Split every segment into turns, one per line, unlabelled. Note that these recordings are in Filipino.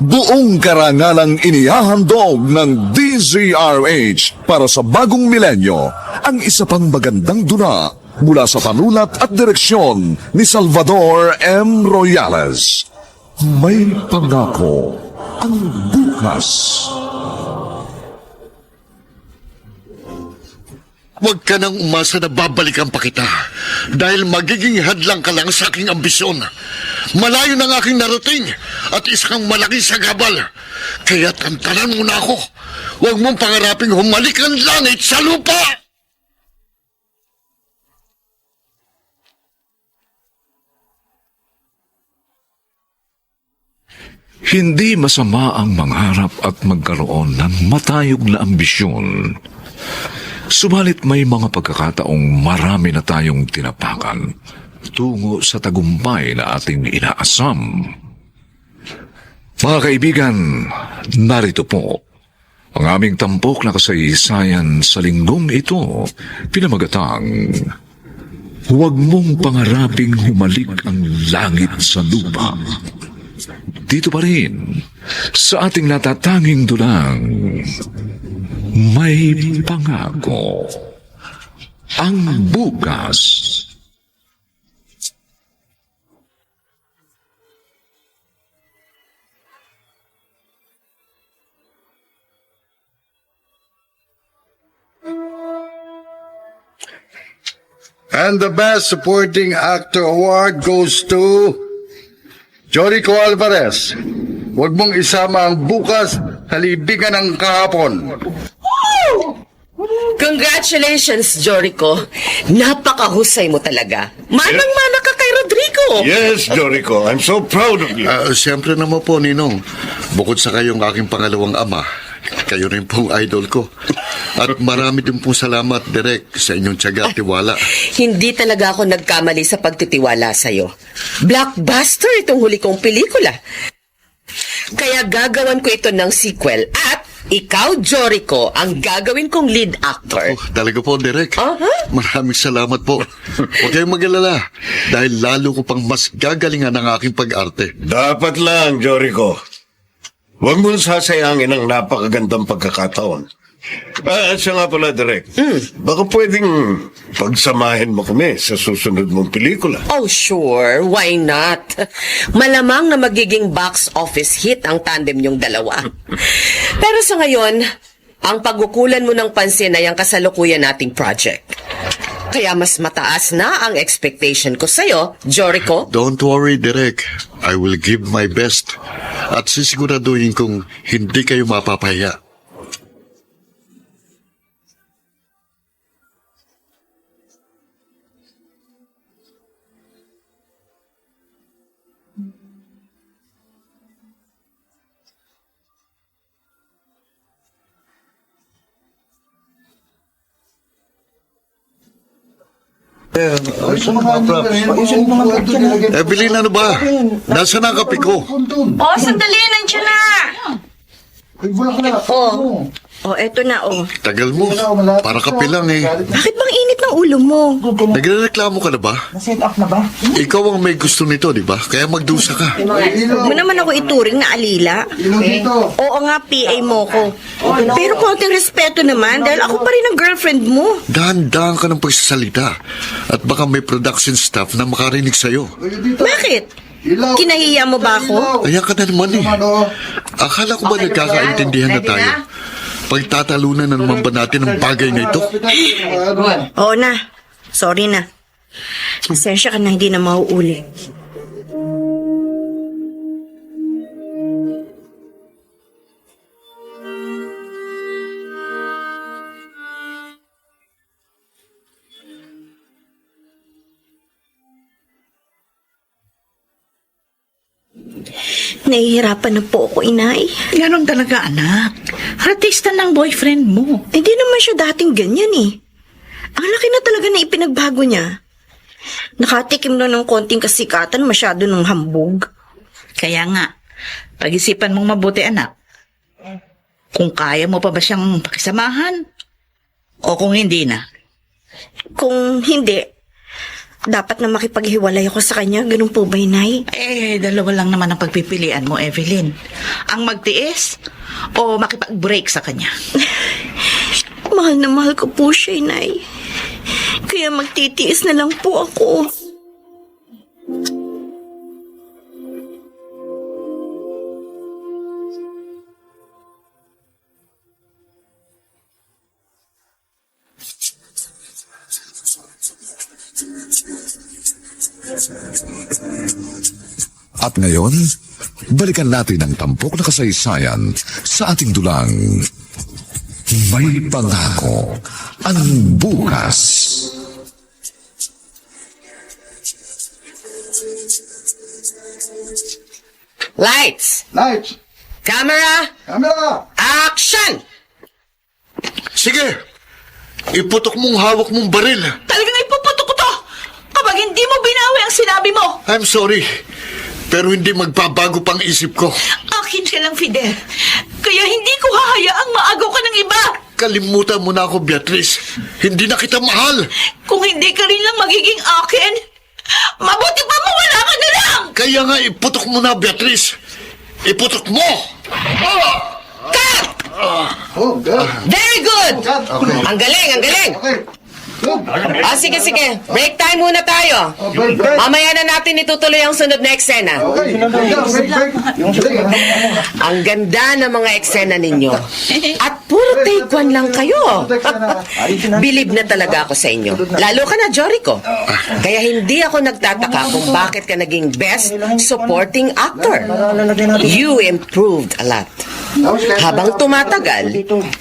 Buong karangalang inihahandog ng DZRH para sa bagong milenyo ang isa pang magandang dula mula sa panulat at direksyon ni Salvador M. Royales. May pangako ang bukas.
Huwag ka nang umasa na babalikan pa kita dahil magiging hadlang ka lang sa aking ambisyon. Malayo ng aking narating at isa kang malaki sa gabal. Kaya tantanan mo na ako. Huwag mong pangaraping humalik ang langit sa lupa!
Hindi masama ang mangarap at magkaroon ng matayog na ambisyon. Subalit may mga pagkakataong marami na tayong tinapakan tungo sa tagumpay na ating inaasam. Mga kaibigan, narito po ang aming tampok na kasaysayan sa linggong ito, pinamagatang Huwag mong pangaraping humalik ang langit sa lupa. Dito pa rin, sa ating natatanging dulang, may pangako ang bukas.
And the Best Supporting Actor Award goes to Jorico Alvarez. Huwag mong isama ang bukas sa libigan ng kahapon.
Congratulations, Jorico. Napakahusay mo talaga. Manang-mana ka kay Rodrigo.
Yes, Jorico. I'm so proud of you.
Siyempre naman po, Ninong. Bukod sa kayong aking pangalawang ama, kayo rin pong idol ko. At marami din pong salamat, Direk, sa inyong tiyaga at tiwala.
Hindi talaga ako nagkamali sa pagtitiwala sa'yo. Blockbuster itong huli kong pelikula. Kaya gagawan ko ito ng sequel at ikaw, Jorico, ang gagawin kong lead actor.
Talaga po, Direk. Maraming salamat po. Huwag kayong mag-alala dahil lalo ko pang mas gagalingan ang aking pag-arte.
Dapat lang, Jorico. Huwag mong sasayangin ang napakagandang pagkakataon. Siya nga pala, Direk. Baka pwedeng pagsamahin mo kami sa susunod mong pelikula.
Oh, sure. Why not? Malamang na magiging box office hit ang tandem niyong dalawa. Pero sa ngayon, ang pagkukulan mo ng pansin ay ang kasalukuyan nating project. Kaya mas mataas na ang expectation ko sa'yo, Jorico.
Don't worry, Direk. I will give my best. At sisiguraduhin kong hindi kayo mapapahiya. Evelyn, ano ba? Nasaan ang kape ko?
Oh, sandali, nandiyan na. Eto na,
Tagal mo. Para kape lang eh.
Bakit bang init ng ulo mo?
Nagrereklamo ka na ba?
Na-set up na ba?
Ikaw ang may gusto nito, di ba? Kaya magdusa ka.
Huwag mo naman ako ituring na alila. Oo nga, PA mo ko. Pero konting respeto naman dahil ako pa rin ang girlfriend mo.
Dahan-dahan ka ng pagsasalita. At baka may production staff na makarinig sa'yo.
Bakit? Kinahiya mo ba ako?
Kaya ka na naman eh. Akala ko ba nagkakaintindihan na tayo? Pagtatalunan na naman ba natin ang bagay na ito?
Oo na. Sorry na. Pasensya ka na, hindi na mauuli. Nahihirapan na po ako, inay.
Ganon talaga, anak. Artista ng boyfriend mo.
Hindi naman siya dating ganyan eh. Ang laki na talaga na ipinagbago niya. Nakatikim na ng konting kasikatan, masyado ng hambog.
Kaya nga, pag-isipan mong mabuti, anak. Kung kaya mo pa ba siyang pakisamahan? O kung hindi na?
Kung hindi, dapat na makipaghiwalay ako sa kanya. Ganun po ba, Nay?
Dalawa lang naman ang pagpipilian mo, Evelyn. Ang magtiis o makipag-break sa kanya.
Mahal na mahal ko po siya, Nay. Kaya magtitiis na lang po ako.
At ngayon, balikan natin ang tampok na kasaysayan sa ating dulang May Pangako ang Bukas.
Lights!
Lights!
Camera!
Camera!
Action!
Sige, iputok mong hawak mong baril.
Talagang ipuputok ko to! Kapag hindi mo binawi ang sinabi mo,
I'm sorry, pero hindi magbabago pang isip ko.
akin ka lang, Fidel. Kaya hindi ko hahayaang maagaw ka ng iba.
Kalimutan mo na ako, Beatrice. Hindi na kita mahal.
Kung hindi ka rin lang magiging akin, mabuti pa mawala ka na lang!
Kaya nga iputok mo na, Beatrice. Iputok mo!
Cut!
Oh, good.
Very good!
Okay.
Ang galing, ang galing!
Okay. Good.
Sige, sige. Break time muna tayo.
Break, break.
Mamaya na natin itutuloy ang sunod na eksena.
Okay. Break, break.
Ang ganda ng mga eksena ninyo. At puro take one lang kayo. Bilib na talaga ako sa inyo. Lalo ka na, Jorico. Kaya hindi ako nagtataka kung bakit ka naging best supporting actor. You improved a lot. Habang tumatagal,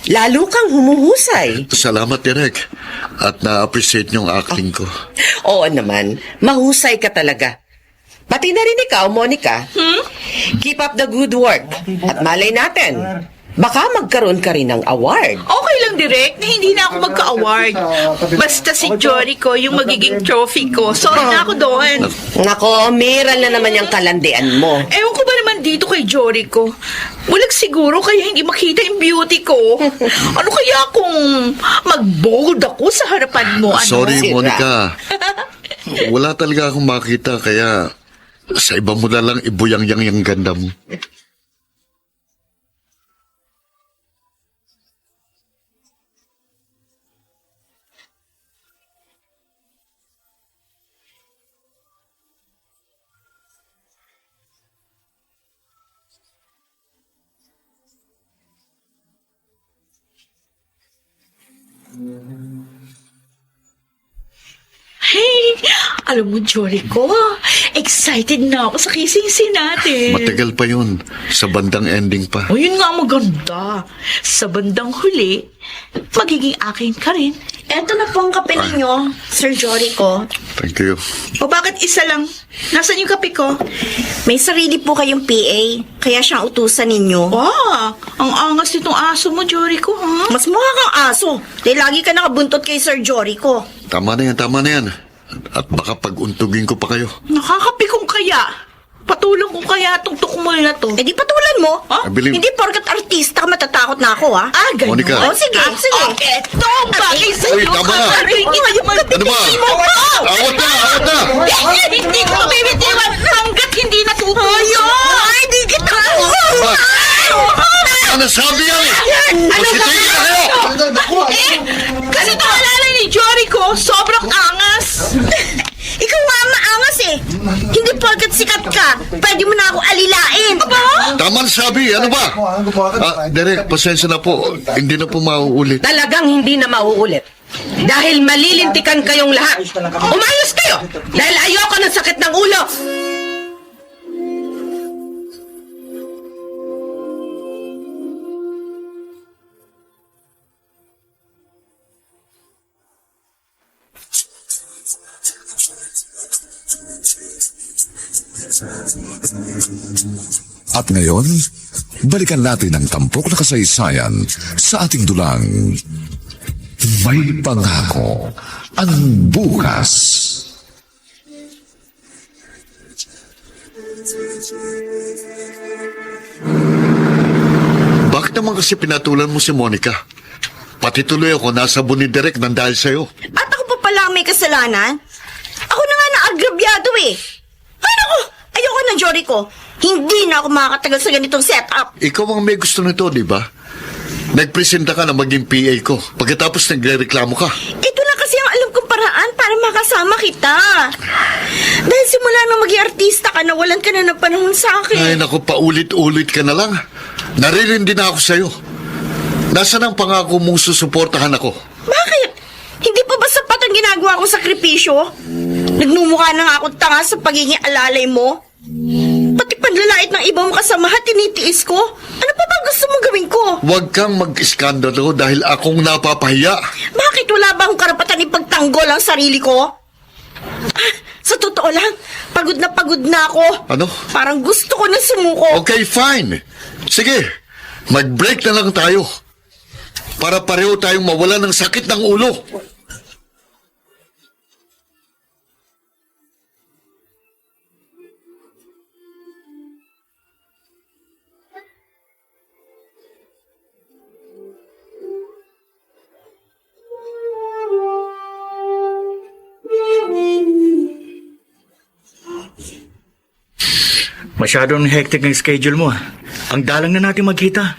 lalo kang humuhusay.
Salamat, Direk. At na-appreciate niyong acting ko.
Oo naman, mahusay ka talaga. Pati na rin ikaw, Monica. Keep up the good work. At malay natin, baka magkaroon ka rin ng award.
Okay lang, Direk, na hindi na ako magka-award. Basta si Jorico yung magiging trophy ko. Sorry na ako doon.
Nako, miral na naman yung kalandian mo.
Ewan ko ba naman dito kay Jorico? Bulag siguro kaya hindi makita yung beauty ko. Ano kaya kung mag-bold ako sa harapan mo? Ano?
Sorry,
Sira.
Monica. Wala talaga akong makita, kaya sa iba mo na lang ibuyang-yang yung ganda mo.
Hey, alam mo, Jorico, excited na ako sa kissing scene natin.
Matagal pa yun. Sa bandang ending pa.
O, yun nga ang maganda. Sa bandang huli, magiging akin ka rin.
Eto na po ang kape ninyo, Sir Jorico.
Thank you.
O bakit isa lang? Nasaan yung kape ko?
May sarili po kayong PA, kaya siyang utusan ninyo.
Wow, ang angas nitong aso mo, Jorico, ha?
Mas mukha kang aso, dahil lagi ka nakabuntot kay Sir Jorico.
Tama na yan, tama na yan. At baka pag-untugin ko pa kayo.
Nakakapikong kaya. Patulong ko kaya itong tukmol na to.
Eh di patulan mo.
Ha?
I believe-
Hindi porkat artista ka matatakot na ako, ha?
Ah, ganun.
Monica.
Oh, sige, sige.
Okay, ito ang bagay sa
Uy,
iyo.
tama na. Ano ba? Awat na, awat na!
Hindi ko bibitiwan hanggat hindi natutuyo. Ay, hindi kita.
Ba? Ano sabi yan? Magsitigil na kayo!
Kasi naalala ni Jorico, sobrang angas.
Ikaw nga ang maangas eh. Hindi porkat sikat ka, pwede mo na ako alilain.
Tama na sabi, ano ba? Derek, pasensya na po. Hindi na po mauulit.
Talagang hindi na mauulit. Dahil malilintikan kayong lahat. Umayos kayo! Dahil ayoko ng sakit ng ulo.
At ngayon, balikan natin ang tampok na kasaysayan sa ating dulang May Pangako ang Bukas.
Bakit naman kasi pinatulan mo si Monica? Pati tuloy ako nasa buni direct nang dahil sa'yo.
At ako pa pala ang may kasalanan? Ako na nga agrabyado eh. Ay naku, ayoko na, Joricho. Hindi na ako makakatagal sa ganitong setup.
Ikaw ang may gusto nito, di ba? Nagpresenta ka na maging PA ko. Pagkatapos nagre-reklamo ka.
Ito na kasi ang alam kong paraan para makasama kita. Dahil simula nung maging artista ka, nawalan ka na ng panahon sa
Ay,
akin.
naku, paulit-ulit ka na lang. Naririndi na ako sa'yo. Nasaan ang pangako mong susuportahan ako?
Bakit? Hindi pa ba sapat ang ginagawa kong sakripisyo? Nagmumukha na nga akong tanga sa pagiging alalay mo. Pati panlalait ng ibang kasamahan tinitiis ko. Ano pa ba gusto mong gawin ko?
Huwag kang mag-iskandalo dahil akong napapahiya.
Bakit wala ba akong karapatan ipagtanggol ang sarili ko? Ah, sa totoo lang, pagod na ako.
Ano?
Parang gusto ko na sumuko.
Okay, fine. Sige, mag-break na lang tayo. Para pareho tayong mawala ng sakit ng ulo.
Masyadong hectic ang schedule mo. Ang dalang na natin magkita.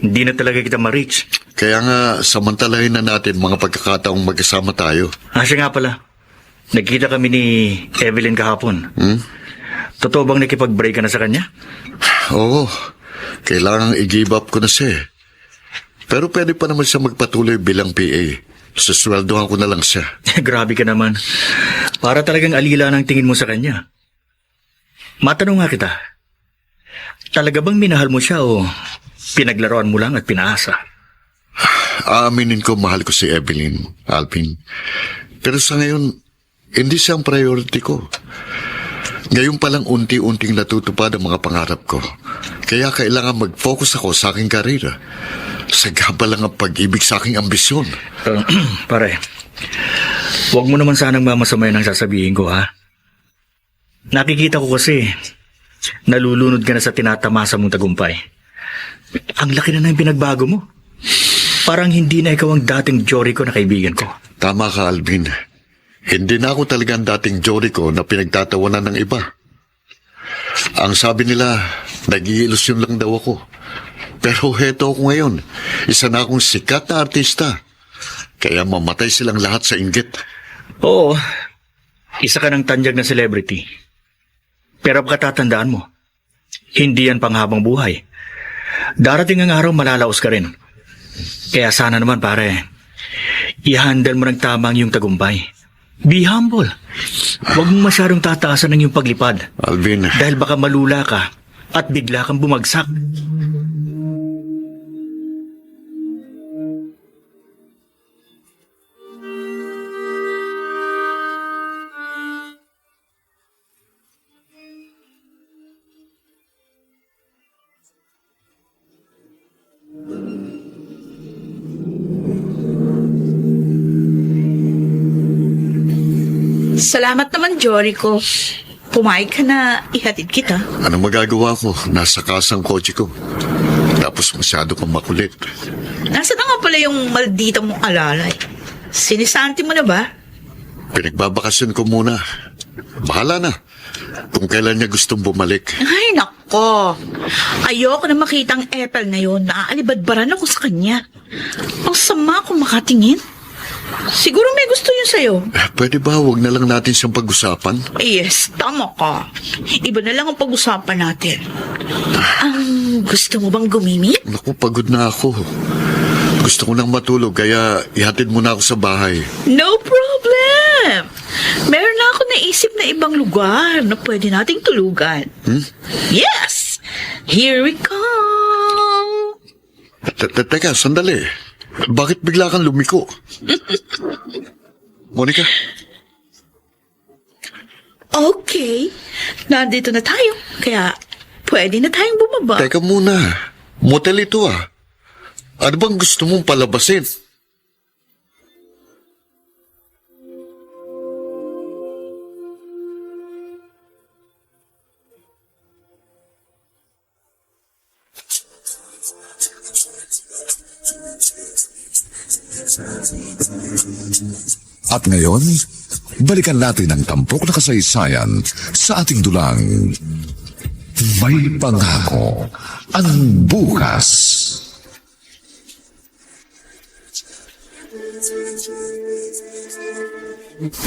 Hindi na talaga kita ma-reach.
Kaya nga, samantalahin na natin mga pagkakataong magkasama tayo.
Siya nga pala. Nagkita kami ni Evelyn kahapon. Totoo bang nakipag-break ka na sa kanya?
Oo, kailangang i-give up ko na siya. Pero pwede pa naman siya magpatuloy bilang PA. Susweldohan ko na lang siya.
Grabe ka naman. Para talagang alila ng tingin mo sa kanya. Matanong nga kita. Talaga bang minahal mo siya o pinaglaruan mo lang at pinaasa?
Aaminin ko, mahal ko si Evelyn, Alvin. Pero sa ngayon, hindi siya ang priority ko. Ngayon palang unti-unting natutupad ang mga pangarap ko. Kaya kailangan mag-focus ako sa aking karera. Sagabal lang ang pag-ibig sa aking ambisyon.
Pare, huwag mo naman sanang mamasamayan ang sasabihin ko, ha? Nakikita ko kasi, nalulunod ka na sa tinatamasa mong tagumpay. Ang laki na ng pinagbago mo. Parang hindi na ikaw ang dating Joricho na kaibigan ko.
Tama ka, Alvin. Hindi na ako talaga ang dating Joricho na pinagtatawanan ng iba. Ang sabi nila, nag-iilusyon lang daw ako. Pero heto ako ngayon. Isa na akong sikat na artista. Kaya mamatay silang lahat sa inggit.
Oo, isa ka ng tanjag na celebrity. Pero pagkatatandaan mo, hindi yan panghabang buhay. Darating ang araw malalaos ka rin. Kaya sana naman pare, i-handle mo ng tamang yung tagumpay. Be humble. Huwag mong masyadong tataasan ng iyong paglipad.
Alvin,
Dahil baka malula ka at bigla kang bumagsak.
Salamat naman, Joricho. Pumayag ka na ihatid kita.
anong magagawa ko? Nasa kasang kotse ko. Tapos masyado kang makulit.
Nasaan na nga pala yung maldita mong alalay? Sinisanti mo na ba?
Pinagbabakasyon ko muna. Bahala na. Kung kailan niya gustong bumalik.
Ay, nako. Ayoko na makita ang Ethel na yun. Naaalibadbaran ako sa kanya. Ang sama kung makatingin. Siguro may gusto yun sa'yo.
Pwede ba huwag na lang natin siyang pag-usapan?
Yes, tama ka. Iba na lang ang pag-usapan natin. Gusto mo bang gumimik?
Naku, pagod na ako. Gusto ko nang matulog, kaya ihatid mo na ako sa bahay.
No problem. Meron na ako naisip na ibang lugar na pwede nating tulugan. Yes! Here we come!
Teka, sandali. Bakit bigla kang lumiko? Monica?
Okay. Nandito na tayo. Kaya pwede na tayong bumaba.
Teka muna. Motel ito ah. Ano bang gusto mong palabasin?
At ngayon, balikan natin ang tampok na kasaysayan sa ating dulang. May pangako ang bukas.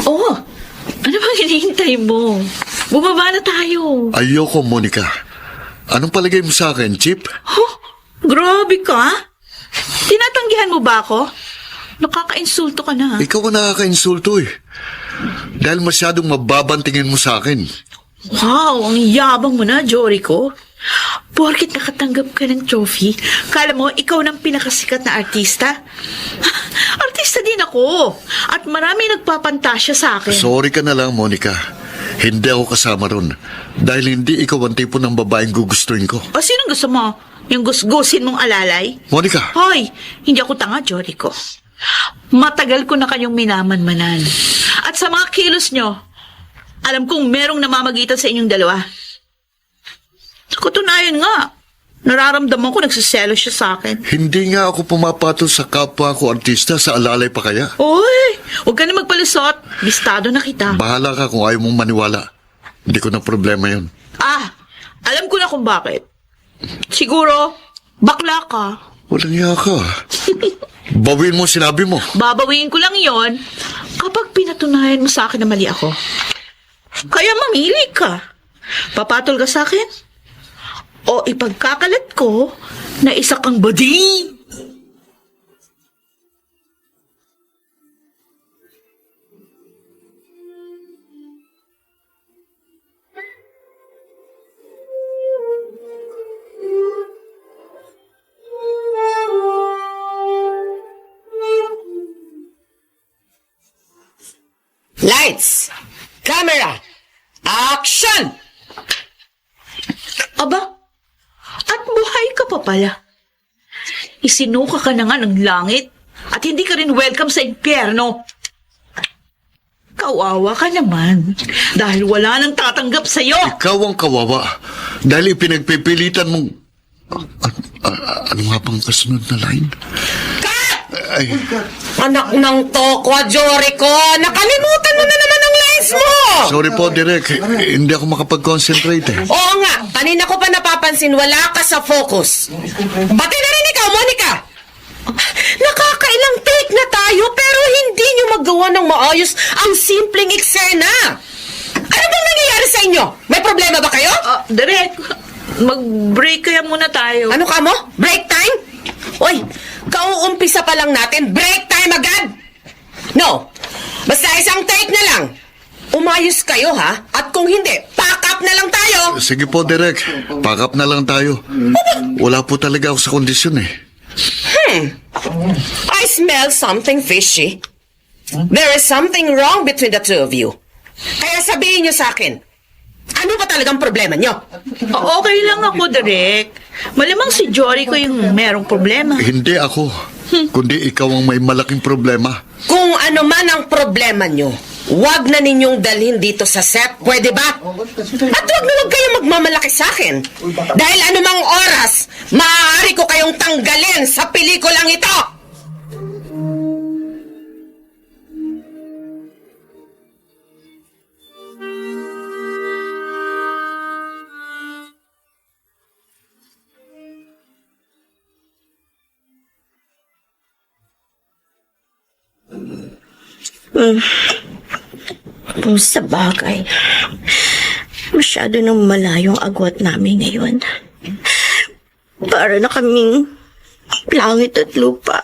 Oh, ano bang hinihintay mo? Bumaba na tayo.
Ayoko, Monica. Anong palagay mo sa akin, Chip?
Huh? Grabe ka? Tinatanggihan mo ba ako? Nakaka-insulto ka na.
Ikaw ang nakaka-insulto eh. Dahil masyadong mababantingin mo sa akin.
Wow, ang yabang mo na, Jorico. Porkit nakatanggap ka ng trophy, kala mo ikaw ng pinakasikat na artista? Artista din ako. At marami nagpapantasya sa akin.
Sorry ka na lang, Monica. Hindi ako kasama ron. Dahil hindi ikaw ang tipo ng babaeng gugustuhin ko.
O sinong gusto mo? Yung gusgusin mong alalay?
Monica!
Hoy, hindi ako tanga, Jorico. Matagal ko na kayong minamanmanan. At sa mga kilos nyo, alam kong merong namamagitan sa inyong dalawa. Sa katunayan nga, nararamdaman ko nagsiselo siya sa akin.
Hindi nga ako pumapatol sa kapwa ko artista, sa alalay pa kaya.
Uy, huwag ka na magpalusot. Bistado na kita.
Bahala ka kung ayaw mong maniwala. Hindi ko na problema yun.
Alam ko na kung bakit. Siguro, bakla ka.
Walang iya ka. Bawin mo sinabi mo.
Babawiin ko lang yon kapag pinatunayan mo sa akin na mali ako. Kaya mamili ka. Papatol ka sa akin? O ipagkakalat ko na isa kang bading?
Lights! Camera! Action!
Aba, at buhay ka pa pala. Isinuka ka na nga ng langit at hindi ka rin welcome sa impyerno. Kawawa ka naman dahil wala nang tatanggap sa'yo.
Ikaw ang kawawa. Dahil ipinagpipilitan mong... ano nga bang kasunod na line? Ay,
Anak ng tokwa, Jorico! Nakalimutan mo na naman ang lines mo!
sorry po, Direk. Hindi ako makapag-concentrate eh.
Oo nga, kanina ko pa napapansin wala ka sa focus. Pati na rin ikaw, Monica! Nakakailang take na tayo pero hindi nyo magawa ng maayos ang simpleng eksena. Ano bang nangyayari sa inyo? May problema ba kayo?
Direk, mag-break kaya muna tayo.
Ano ka mo? Break time? Uy, kauumpisa pa lang natin, break time agad! No, basta isang take na lang. Umayos kayo ha, at kung hindi, pack up na lang tayo.
Sige po, Direk. Pack up na lang tayo. Wala po talaga ako sa kondisyon eh.
I smell something fishy. There is something wrong between the two of you. Kaya sabihin niyo sa akin, ano ba talagang problema niyo?
Okay lang ako, Direk. Malamang si Jory ko yung merong problema.
Hindi ako. Kundi ikaw ang may malaking problema.
Kung ano man ang problema niyo, wag na ninyong dalhin dito sa set, pwede ba? At wag na wag kayong magmamalaki sa akin. Dahil anumang oras, maaari ko kayong tanggalin sa pelikulang ito.
Sa bagay, masyado nang malayo ang agwat namin ngayon. Para na kaming langit at lupa.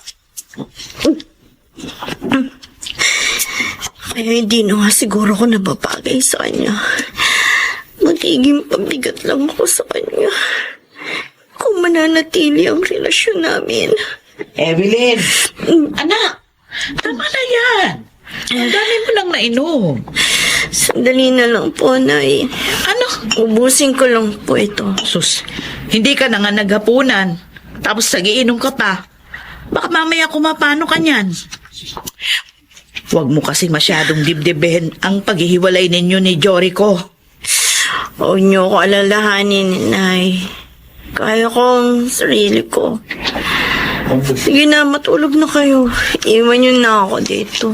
Kaya hindi na nga siguro ko nababagay sa kanya. Magiging pabigat lang ako sa kanya. Kung mananatili ang relasyon namin.
Evelyn! Anak! Tama na yan! Ang dami mo lang nainom.
Sandali na lang po, Nay.
Ano?
Ubusin ko lang po ito.
Sus, hindi ka na nga naghapunan. Tapos nagiinom ka pa. Baka mamaya kumapano ka niyan. Huwag mo kasi masyadong dibdibihin ang paghihiwalay ninyo ni Jorico.
Huwag niyo ko alalahanin, Nay. Kaya ko ang sarili ko. Sige na, matulog na kayo. Iwan niyo na ako dito.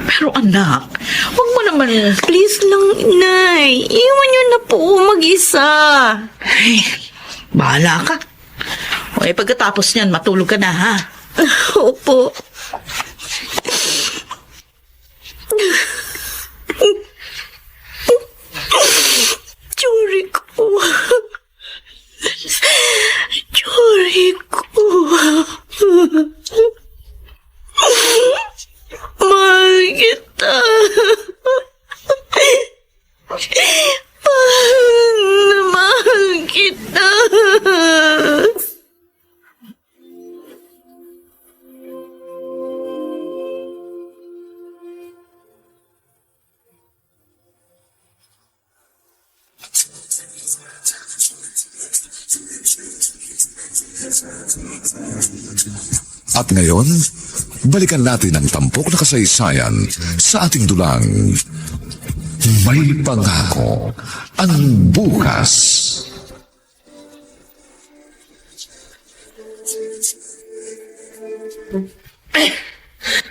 Pero anak, huwag mo naman...
Please lang, Nay. Iwan niyo na po mag-isa.
Ay, bahala ka. O pagkatapos niyan, matulog ka na, ha?
Opo. Jorico. Jorico. Mahal kita. Mahal kita.
At ngayon, balikan natin ang tampok na kasaysayan sa ating dulang. May pangako ang bukas.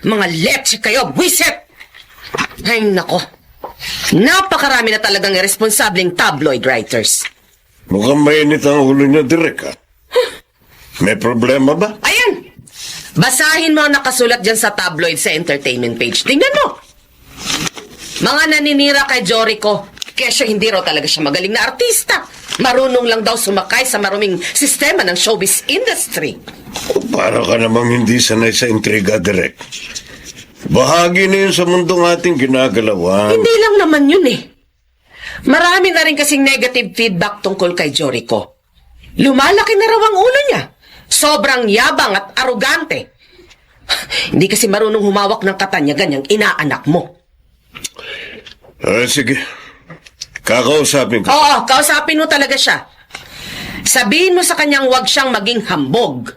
Mga leche kayo, buwisit! Ay, nako. Napakarami na talagang irresponsableng tabloid writers.
Mukhang mainit ang ulo niyo, Direk, ha? May problema ba?
Ayan! Basahin mo ang nakasulat dyan sa tabloid sa entertainment page. Tingnan mo! Mga naninira kay Jorico. Kesyo hindi raw talaga siya magaling na artista. Marunong lang daw sumakay sa maruming sistema ng showbiz industry.
Para ka namang hindi sanay sa intriga, Direk. Bahagi na yun sa mundong ating ginagalawan.
Hindi lang naman yun eh. Marami na rin kasing negative feedback tungkol kay Jorico. Lumalaki na raw ang ulo niya. Sobrang yabang at arugante. Hindi kasi marunong humawak ng katanya ganyang inaanak mo.
Sige. Kakausapin ka.
Oo, kausapin mo talaga siya. Sabihin mo sa kanyang huwag siyang maging hambog.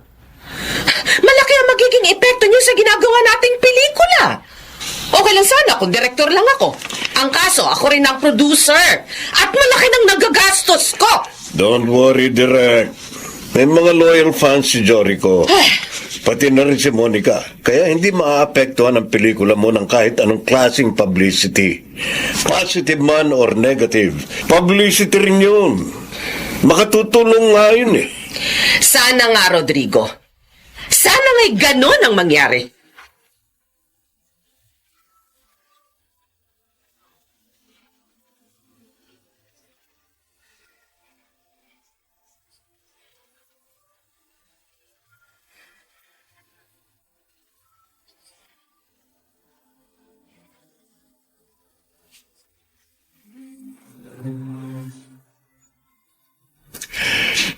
Malaki ang magiging epekto niyo sa ginagawa nating pelikula. Okay lang sana kung direktor lang ako. Ang kaso, ako rin ang producer. At malaki nang nagagastos ko.
Don't worry, Direk. May mga loyal fans si Jorico. Pati na rin si Monica. Kaya hindi maaapektuhan ang pelikula mo ng kahit anong klaseng publicity. Positive man or negative. Publicity rin yun. Makatutulong nga yun eh.
Sana nga, Rodrigo. Sana nga'y ganon ang mangyari.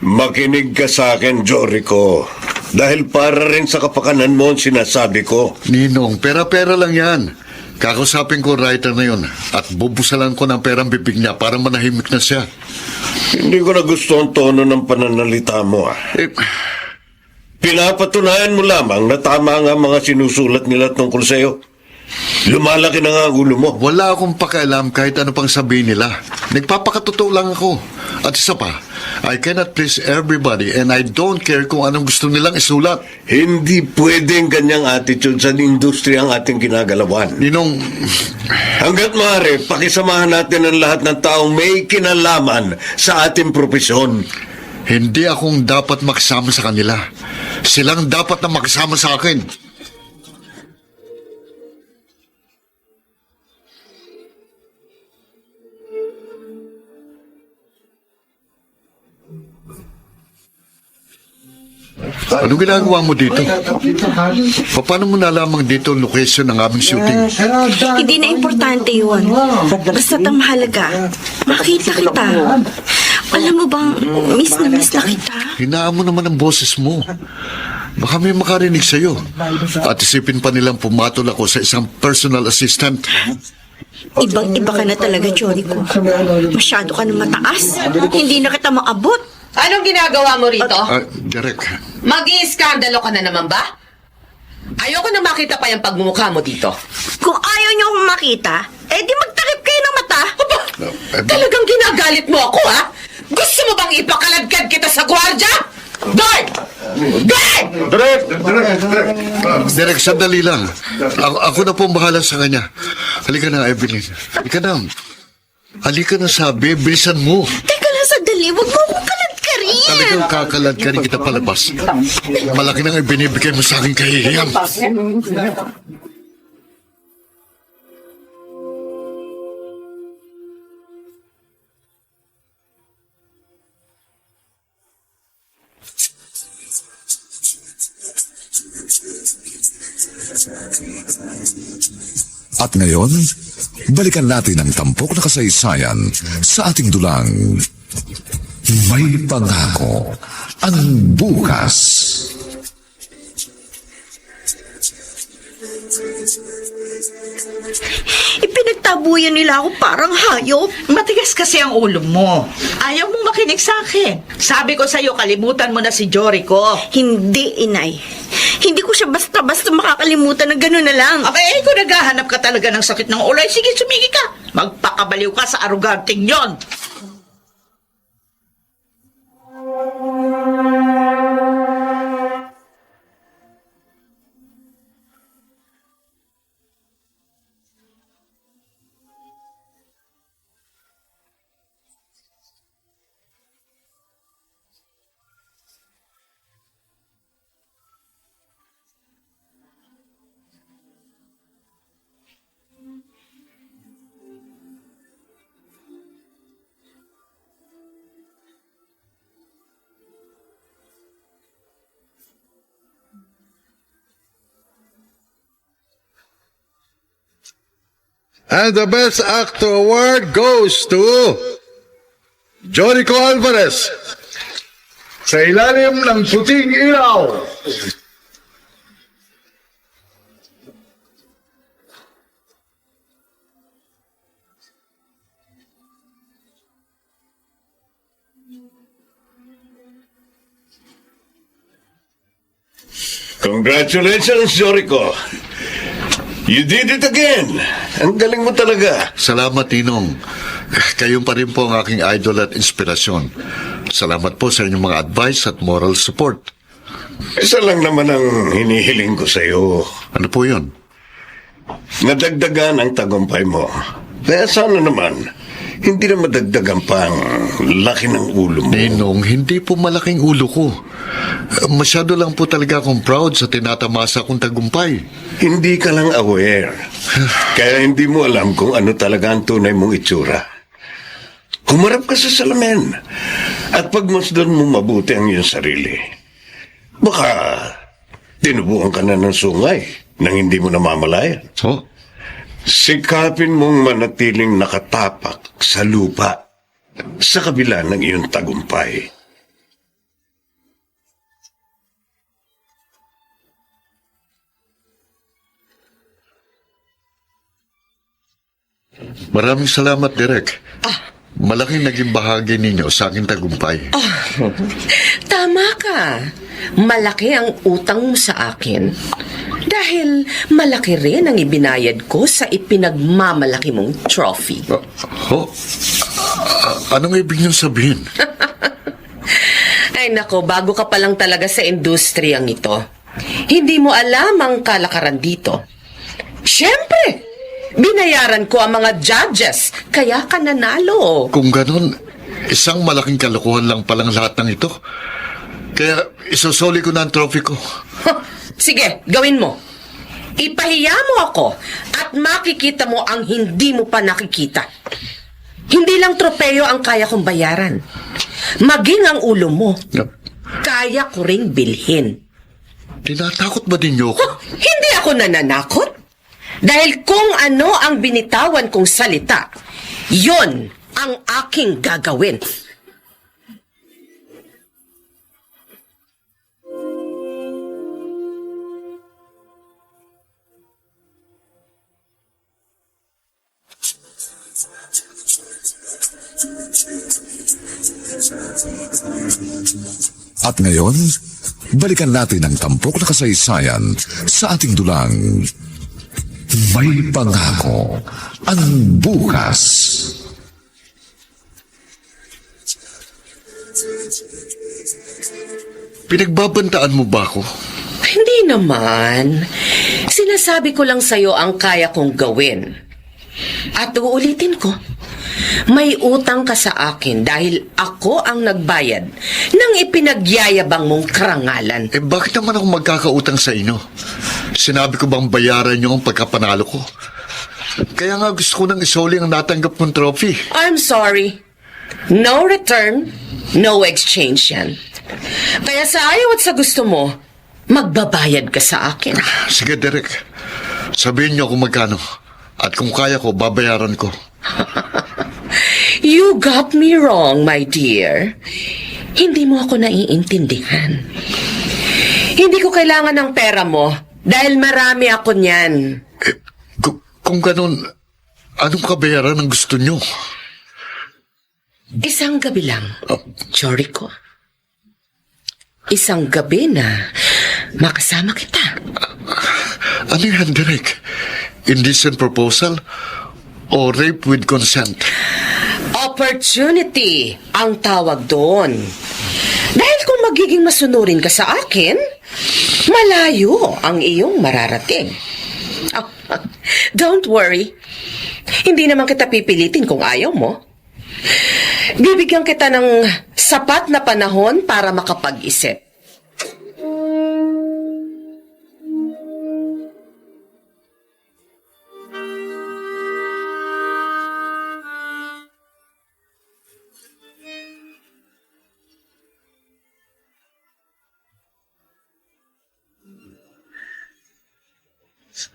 Makinig ka sa akin, Jorico. Dahil para rin sa kapakanan mo ang sinasabi ko.
Ninong, pera-pera lang yan. Kakausapin ko writer na yun at bubusalan ko ng perang bibig niya para manahimik na siya.
Hindi ko na gusto ang tono ng pananalita mo. Pinapatunayan mo lamang na tama nga mga sinusulat nila tungkol sa'yo. Lumalaki na nga ang ulo mo.
Wala akong pakialam kahit ano pang sabihin nila. Nagpapakatotoo lang ako. At isa pa, I cannot please everybody and I don't care kung anong gusto nilang isulat.
Hindi pwedeng ganyang attitude sa industriya ang ating ginagalawan.
Ninong,
Hanggat maaari, pakisamahan natin ang lahat ng taong may kinalaman sa ating propesyon.
hindi akong dapat makisama sa kanila. Silang dapat na makisama sa akin. Anong ginagawa mo dito? Paano mo nalamang dito ang location ng aming shooting?
Hindi na importante yun. Basta't ang mahalaga, makita kita. Alam mo bang, miss na kita?
Hinaan mo naman ang boses mo. Baka may makarinig sa'yo. At isipin pa nilang pumatol ako sa isang personal assistant.
Ibang-iba ka na talaga, Jorico. Masyado ka na mataas. Hindi na kita maabot.
Anong ginagawa mo rito?
Direk.
Mag-iiskandalo ka na naman ba? Ayoko na makita pa yung pagmumukha mo dito.
Kung ayaw niyo akong makita, di magtakip kayo ng mata.
Aba, talagang ginagalit mo ako, ha? Gusto mo bang ipakaladkad kita sa gwardya? Guard! Guard!
Direk, sandali lang. Ako na po ang bahala sa kanya. Halika na, Evelyn. Halika na. Halika na, sabi. Bilisan mo.
Teka lang, sandali. Huwag mo akong kaladkarin.
Talagang kakalad ka rin kita palabas. Malaki nang ibinibigay mo sa aking kahihiyang.
At ngayon, balikan natin ang tampok na kasaysayan sa ating dulang. May pangako ang bukas.
Ipinagtabuyan nila ako parang hayop.
Matigas kasi ang ulo mo. Ayaw mong makinig sa akin. Sabi ko sa'yo, kalimutan mo na si Jorico.
Hindi, inay. Hindi ko siya basta-basta makakalimutan na gano'n na lang.
Okay, kung naghahanap ka talaga ng sakit ng ulo, sige, sumigi ka. Magpakabaliw ka sa aruganting yon.
And the Best Actor Award goes to Jorico Alvarez sa ilalim ng puting ilaw.
Congratulations, Jorico. You did it again. Ang galing mo talaga.
Salamat, Ninong. Kayong pa rin po ang aking idol at inspirasyon. Salamat po sa inyong mga advice at moral support.
Isa lang naman ang hinihiling ko sa iyo.
Ano po yun?
Nadagdagan ang tagumpay mo. Kaya sana naman, hindi na madagdagan pa ang laki ng ulo mo.
Ninong, hindi po malaking ulo ko. Masyado lang po talaga akong proud sa tinatamasa kong tagumpay.
Hindi ka lang aware. Kaya hindi mo alam kung ano talaga ang tunay mong itsura. Humarap ka sa salamin at pagmasdan mo mabuti ang iyong sarili. Baka tinubukan ka na ng sungay nang hindi mo namamalayan.
Oh?
Sikapin mong manatiling nakatapak sa lupa sa kabila ng iyong tagumpay.
Maraming salamat, Direk. Malaking naging bahagi ninyo sa aking tagumpay.
Tama ka. Malaki ang utang mo sa akin. Dahil malaki rin ang ibinayad ko sa ipinagmamalaki mong trophy.
Anong ibig niyong sabihin?
Ay nako, bago ka pa lang talaga sa industriyang ito. Hindi mo alam ang kalakaran dito. Siyempre, binayaran ko ang mga judges, kaya ka nanalo.
Kung ganon, isang malaking kalokohan lang palang lahat ng ito. Kaya isusoli ko na ang trophy ko.
Sige, gawin mo. Ipahiya mo ako at makikita mo ang hindi mo pa nakikita. Hindi lang tropeyo ang kaya kong bayaran. Maging ang ulo mo. Kaya ko ring bilhin.
Tinatakot ba din niyo ako?
Hindi ako nananakot. Dahil kung ano ang binitawan kong salita, yon ang aking gagawin.
At ngayon, balikan natin ang tampok na kasaysayan sa ating dulang. May pangako ang bukas.
Pinagbabantaan mo ba ako?
Hindi naman. Sinasabi ko lang sa'yo ang kaya kong gawin. At uulitin ko, may utang ka sa akin dahil ako ang nagbayad ng ipinagyayabang mong karangalan.
Bakit naman ako magkakautang sa inyo? Sinabi ko bang bayaran niyo ang pagkapanalo ko? Kaya nga gusto ko nang isoli ang natanggap kong trophy.
I'm sorry. No return, no exchange yan. Kaya sa ayaw at sa gusto mo, magbabayad ka sa akin.
Sige, Derek. Sabihin niyo kung magkano. At kung kaya ko, babayaran ko.
You got me wrong, my dear. Hindi mo ako naiintindihan. Hindi ko kailangan ng pera mo dahil marami ako niyan.
Kung ganun, anong kabayaran ang gusto niyo?
Isang gabi lang, Chorico. Isang gabi na makasama kita.
Ano yan, Derek? Indecent proposal o rape with consent?
Opportunity ang tawag doon. Dahil kung magiging masunurin ka sa akin, malayo ang iyong mararating. Don't worry. Hindi naman kita pipilitin kung ayaw mo. Bibigyan kita ng sapat na panahon para makapag-isip.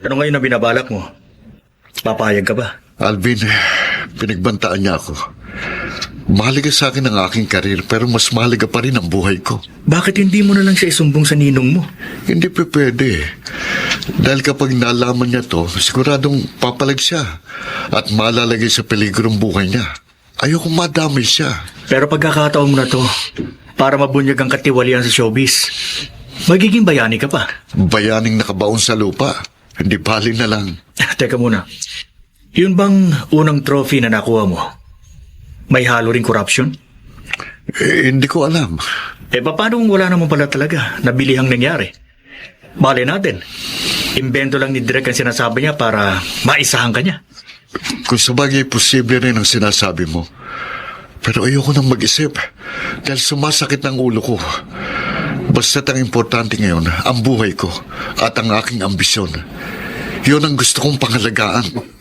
Ano ngayon ang binabalak mo? Papayag ka ba?
Alvin, pinagbantaan niya ako. Mahalaga sa akin ang aking karir pero mas mahalaga pa rin ang buhay ko.
Bakit hindi mo na lang siya isumbong sa ninong mo?
Hindi pa pwede. Dahil kapag nalaman niya to, siguradong papalag siya at malalagay sa peligro ang buhay niya. Ayokong madamay siya.
Pero pagkakataon mo na to, para mabunyag ang katiwalian sa showbiz, magiging bayani ka pa.
Bayaning nakabaon sa lupa. Hindi bali na lang.
Teka muna. Yun bang unang trophy na nakuha mo? May halo ring corruption?
Hindi ko alam.
Paano kung wala naman pala talaga? Nabilihang nangyari. Bale natin. Imbento lang ni Direk ang sinasabi niya para maisahan ka niya.
Kung sabagay, posible rin ang sinasabi mo. Pero ayoko nang mag-isip dahil sumasakit ng ulo ko. Basta't ang importante ngayon, ang buhay ko at ang aking ambisyon. Yun ang gusto kong pangalagaan.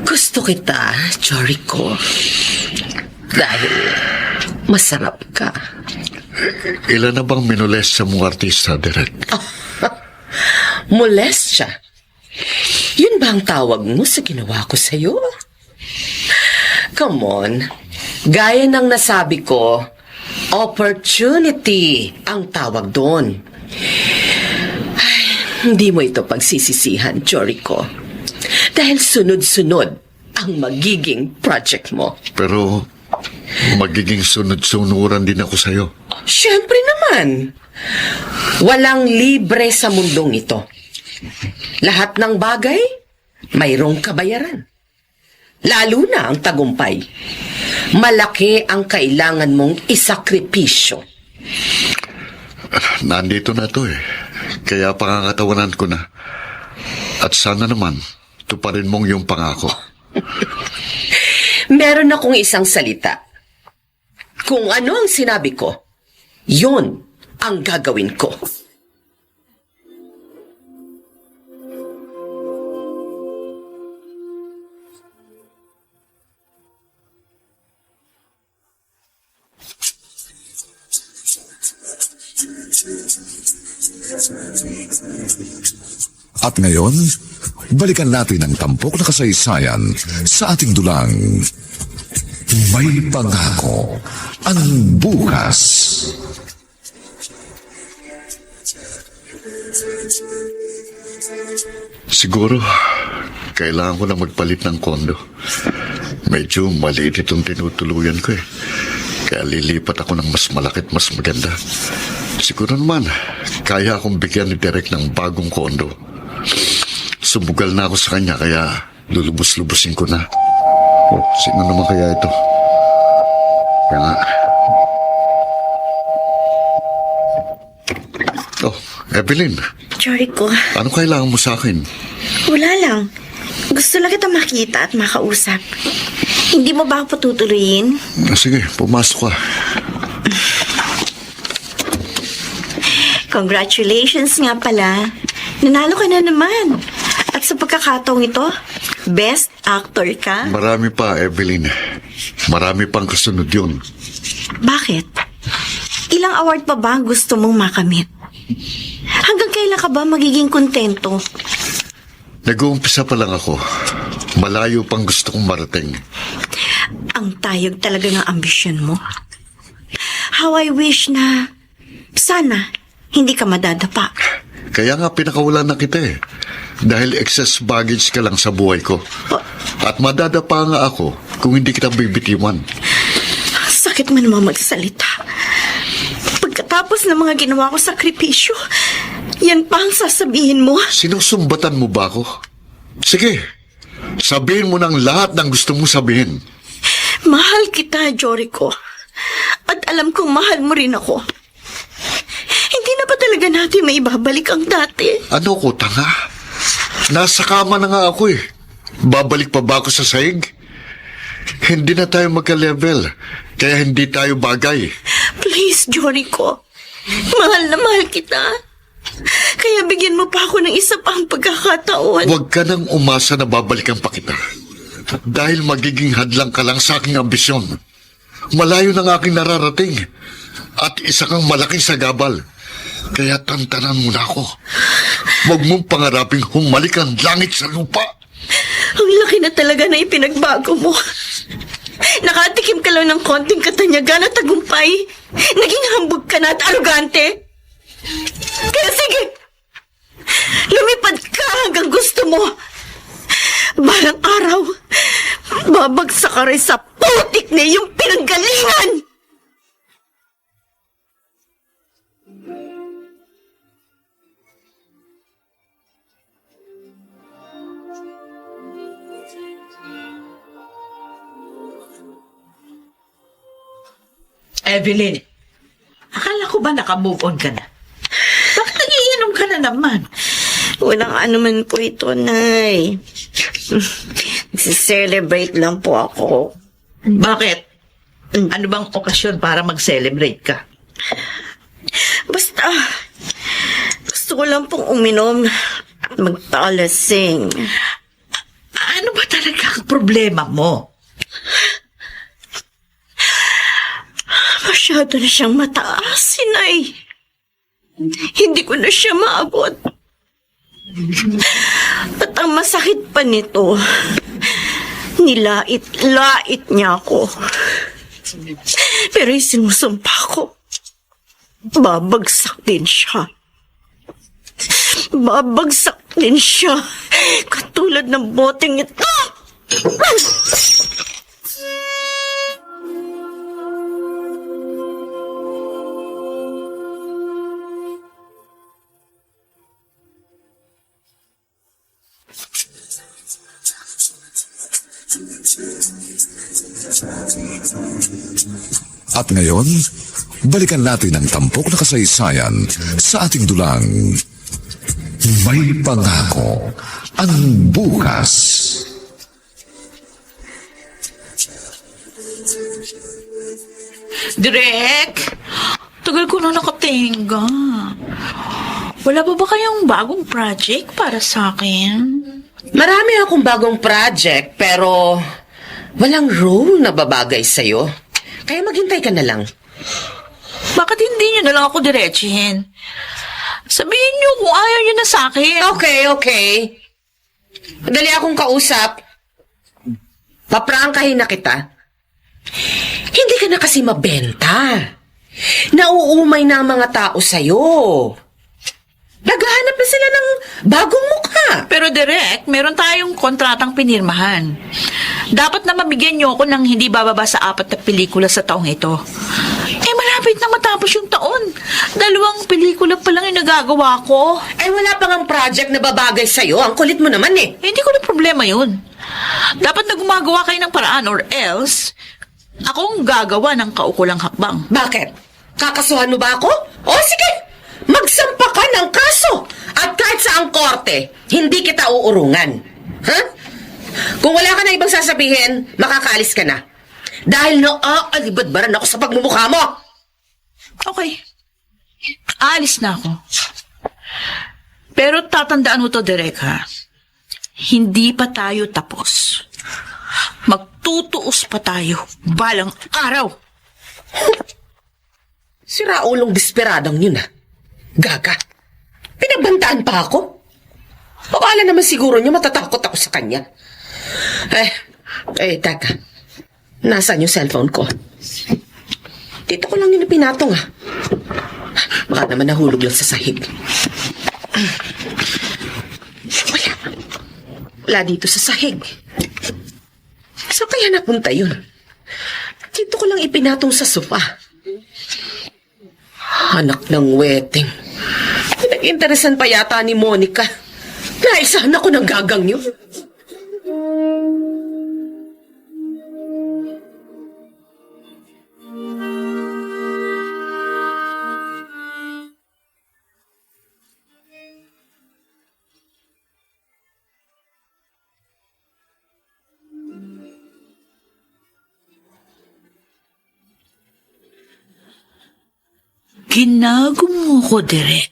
Gusto kita, Chorico. Dahil masarap ka.
Ilan na bang minolest sa mga artista, Derek?
Molest siya. Yun ba ang tawag mo sa ginawa ko sa'yo? Come on. Gaya ng nasabi ko, opportunity ang tawag doon. Ay, hindi mo ito pagsisisihan, Chorico. Dahil sunod-sunod ang magiging project mo.
Pero magiging sunod-sunuran din ako sa'yo.
Siyempre naman. Walang libre sa mundong ito. Lahat ng bagay, mayroong kabayaran. Lalo na ang tagumpay. Malaki ang kailangan mong isakripisyo.
Nandito na to eh. Kaya pangangatawanan ko na. At sana naman, tuparin mong yung pangako.
Meron akong isang salita. Kung ano ang sinabi ko, yun ang gagawin ko.
At ngayon, balikan natin ang tampok na kasaysayan sa ating dulang. May pangako ang bukas.
Siguro, kailangan ko na magpalit ng kondo. Medyo maliit itong tinutuluyan ko eh. Kaya lilipat ako ng mas malaki at mas maganda. Siguro naman, kaya akong bigyan ni Derek ng bagong kondo. Sumugal na ako sa kanya, kaya lulubos-lubusin ko na. Oh, sino naman kaya ito? Kaya nga. Oh, Evelyn,
Jericho,
ano kailangan mo sa akin?
wala lang. Gusto lang kita makita at makausap. Hindi mo ba ako patutuloyin?
Sige, pumasok ka.
Congratulations nga pala. Nanalo ka na naman. At sa pagkakataong ito, best actor ka.
Marami pa, Evelyn. Marami pang kasunod yun.
Bakit? Ilang award pa ba ang gusto mong makamit? Hanggang kailan ka ba magiging kontento?
Nag-uumpisa pa lang ako. Malayo pang gusto kong marating.
Ang tayog talaga ng ambisyon mo. How I wish na sana hindi ka madadapa.
Kaya nga pinakawalan na kita eh. Dahil excess baggage ka lang sa buhay ko. At madadapa nga ako kung hindi kita bibitiwan.
Sakit mo naman magsalita. Pagkatapos ng mga ginawa ko sakripisyo, yan pa ang sasabihin mo.
Sinusumbatan mo ba ako? Sige, sabihin mo ng lahat ng gusto mong sabihin.
Mahal kita, Jericho. At alam kong mahal mo rin ako. Hindi na ba talaga natin maibabalik ang dati?
Ano ko, tanga? Nasa kama na nga ako eh. Babalik pa ba ako sa sahig? Hindi na tayo magka-level, kaya hindi tayo bagay.
Please, Jericho. Mahal na mahal kita. Kaya bigyan mo pa ako ng isa pang pagkakataon.
Huwag ka nang umasa na babalikan pa kita. Dahil magiging hadlang ka lang sa aking ambisyon. Malayo ng aking nararating. At isa kang malaking sagabal. Kaya tantanan mo na ako. Huwag mong pangaraping humalik ang langit sa lupa.
Ang laki na talaga na ipinagbago mo. Nakatikim ka lang ng konting katanyagan at tagumpay. Naging hambog ka na at arugante. Kaya sige, lumipad ka hanggang gusto mo. Balang araw, babagsak ka rin sa putik na iyong pinanggalingan.
Evelyn, akala ko ba naka-move on ka na? Bakit nagiinom ka na naman?
Walang anuman po ito, Nay. Celebrate lang po ako.
Bakit? Ano bang okasyon para mag-celebrate ka?
Basta, gusto ko lang pong uminom at magtalasing.
Ano ba talaga ang problema mo?
Masyado na siyang mataas, Sinay. Hindi ko na siya maabot. At ang masakit pa nito, nilait-lait niya ako. Pero isinusumpa ko, babagsak din siya. Babagsak din siya. Katulad ng boteng ito.
At ngayon, balikan natin ang tampok na kasaysayan sa ating dulang. May pangako ang bukas.
Direk! Tagal ko na nakatingga. Wala pa ba kayong bagong project para sa akin?
Marami akong bagong project, pero walang role na babagay sa'yo. Kaya maghintay ka na lang.
Bakit hindi nyo na lang ako diretsuhin? Sabihin nyo kung ayaw nyo na sa akin.
Okay. Madali akong kausap. Paprangkahin na kita. Hindi ka na kasi mabenta. Nauumay na ang mga tao sa'yo. Naghahanap na sila ng bagong mukha. nga.
Pero direct, meron tayong kontratang pinirmahan. Dapat na mabigyan niyo ako ng hindi bababa sa 4 na pelikula sa taong ito. Malapit na matapos yung taon. 2 pelikula pa lang yung nagagawa ko.
Wala pa ngang project na babagay sa'yo. Ang kulit mo naman eh.
Hindi ko na problema yun. Dapat na gumagawa kayo ng paraan or else, akong gagawa ng kaukulang hakbang.
Bakit? Kakasuhan mo ba ako? O sige, magsampa ka ng kaso. At kahit saang korte, hindi kita uurungan. Ha? Kung wala ka na ibang sasabihin, makakaalis ka na. Dahil alibad-baran ako sa pagmumukha mo.
Okay. Aalis na ako. Pero tatandaan mo to, Derek, ha? Hindi pa tayo tapos. Magtutuos pa tayo balang araw.
Si Raulong desperadong yun, ha? Gaga. Pinabantaan pa ako. Akala naman siguro niya matatakot ako sa kanya. Teka. Nasaan yung cellphone ko? Dito ko lang yun pinatong, ha? Baka naman nahulog lang sa sahig. Wala dito sa sahig. Saan kaya napunta yun? Dito ko lang ipinatong sa sofa. Anak ng wedding. Pinag-interesan pa yata ni Monica. Naisahan ako ng gagang yun.
Ginago mo ko, Derek.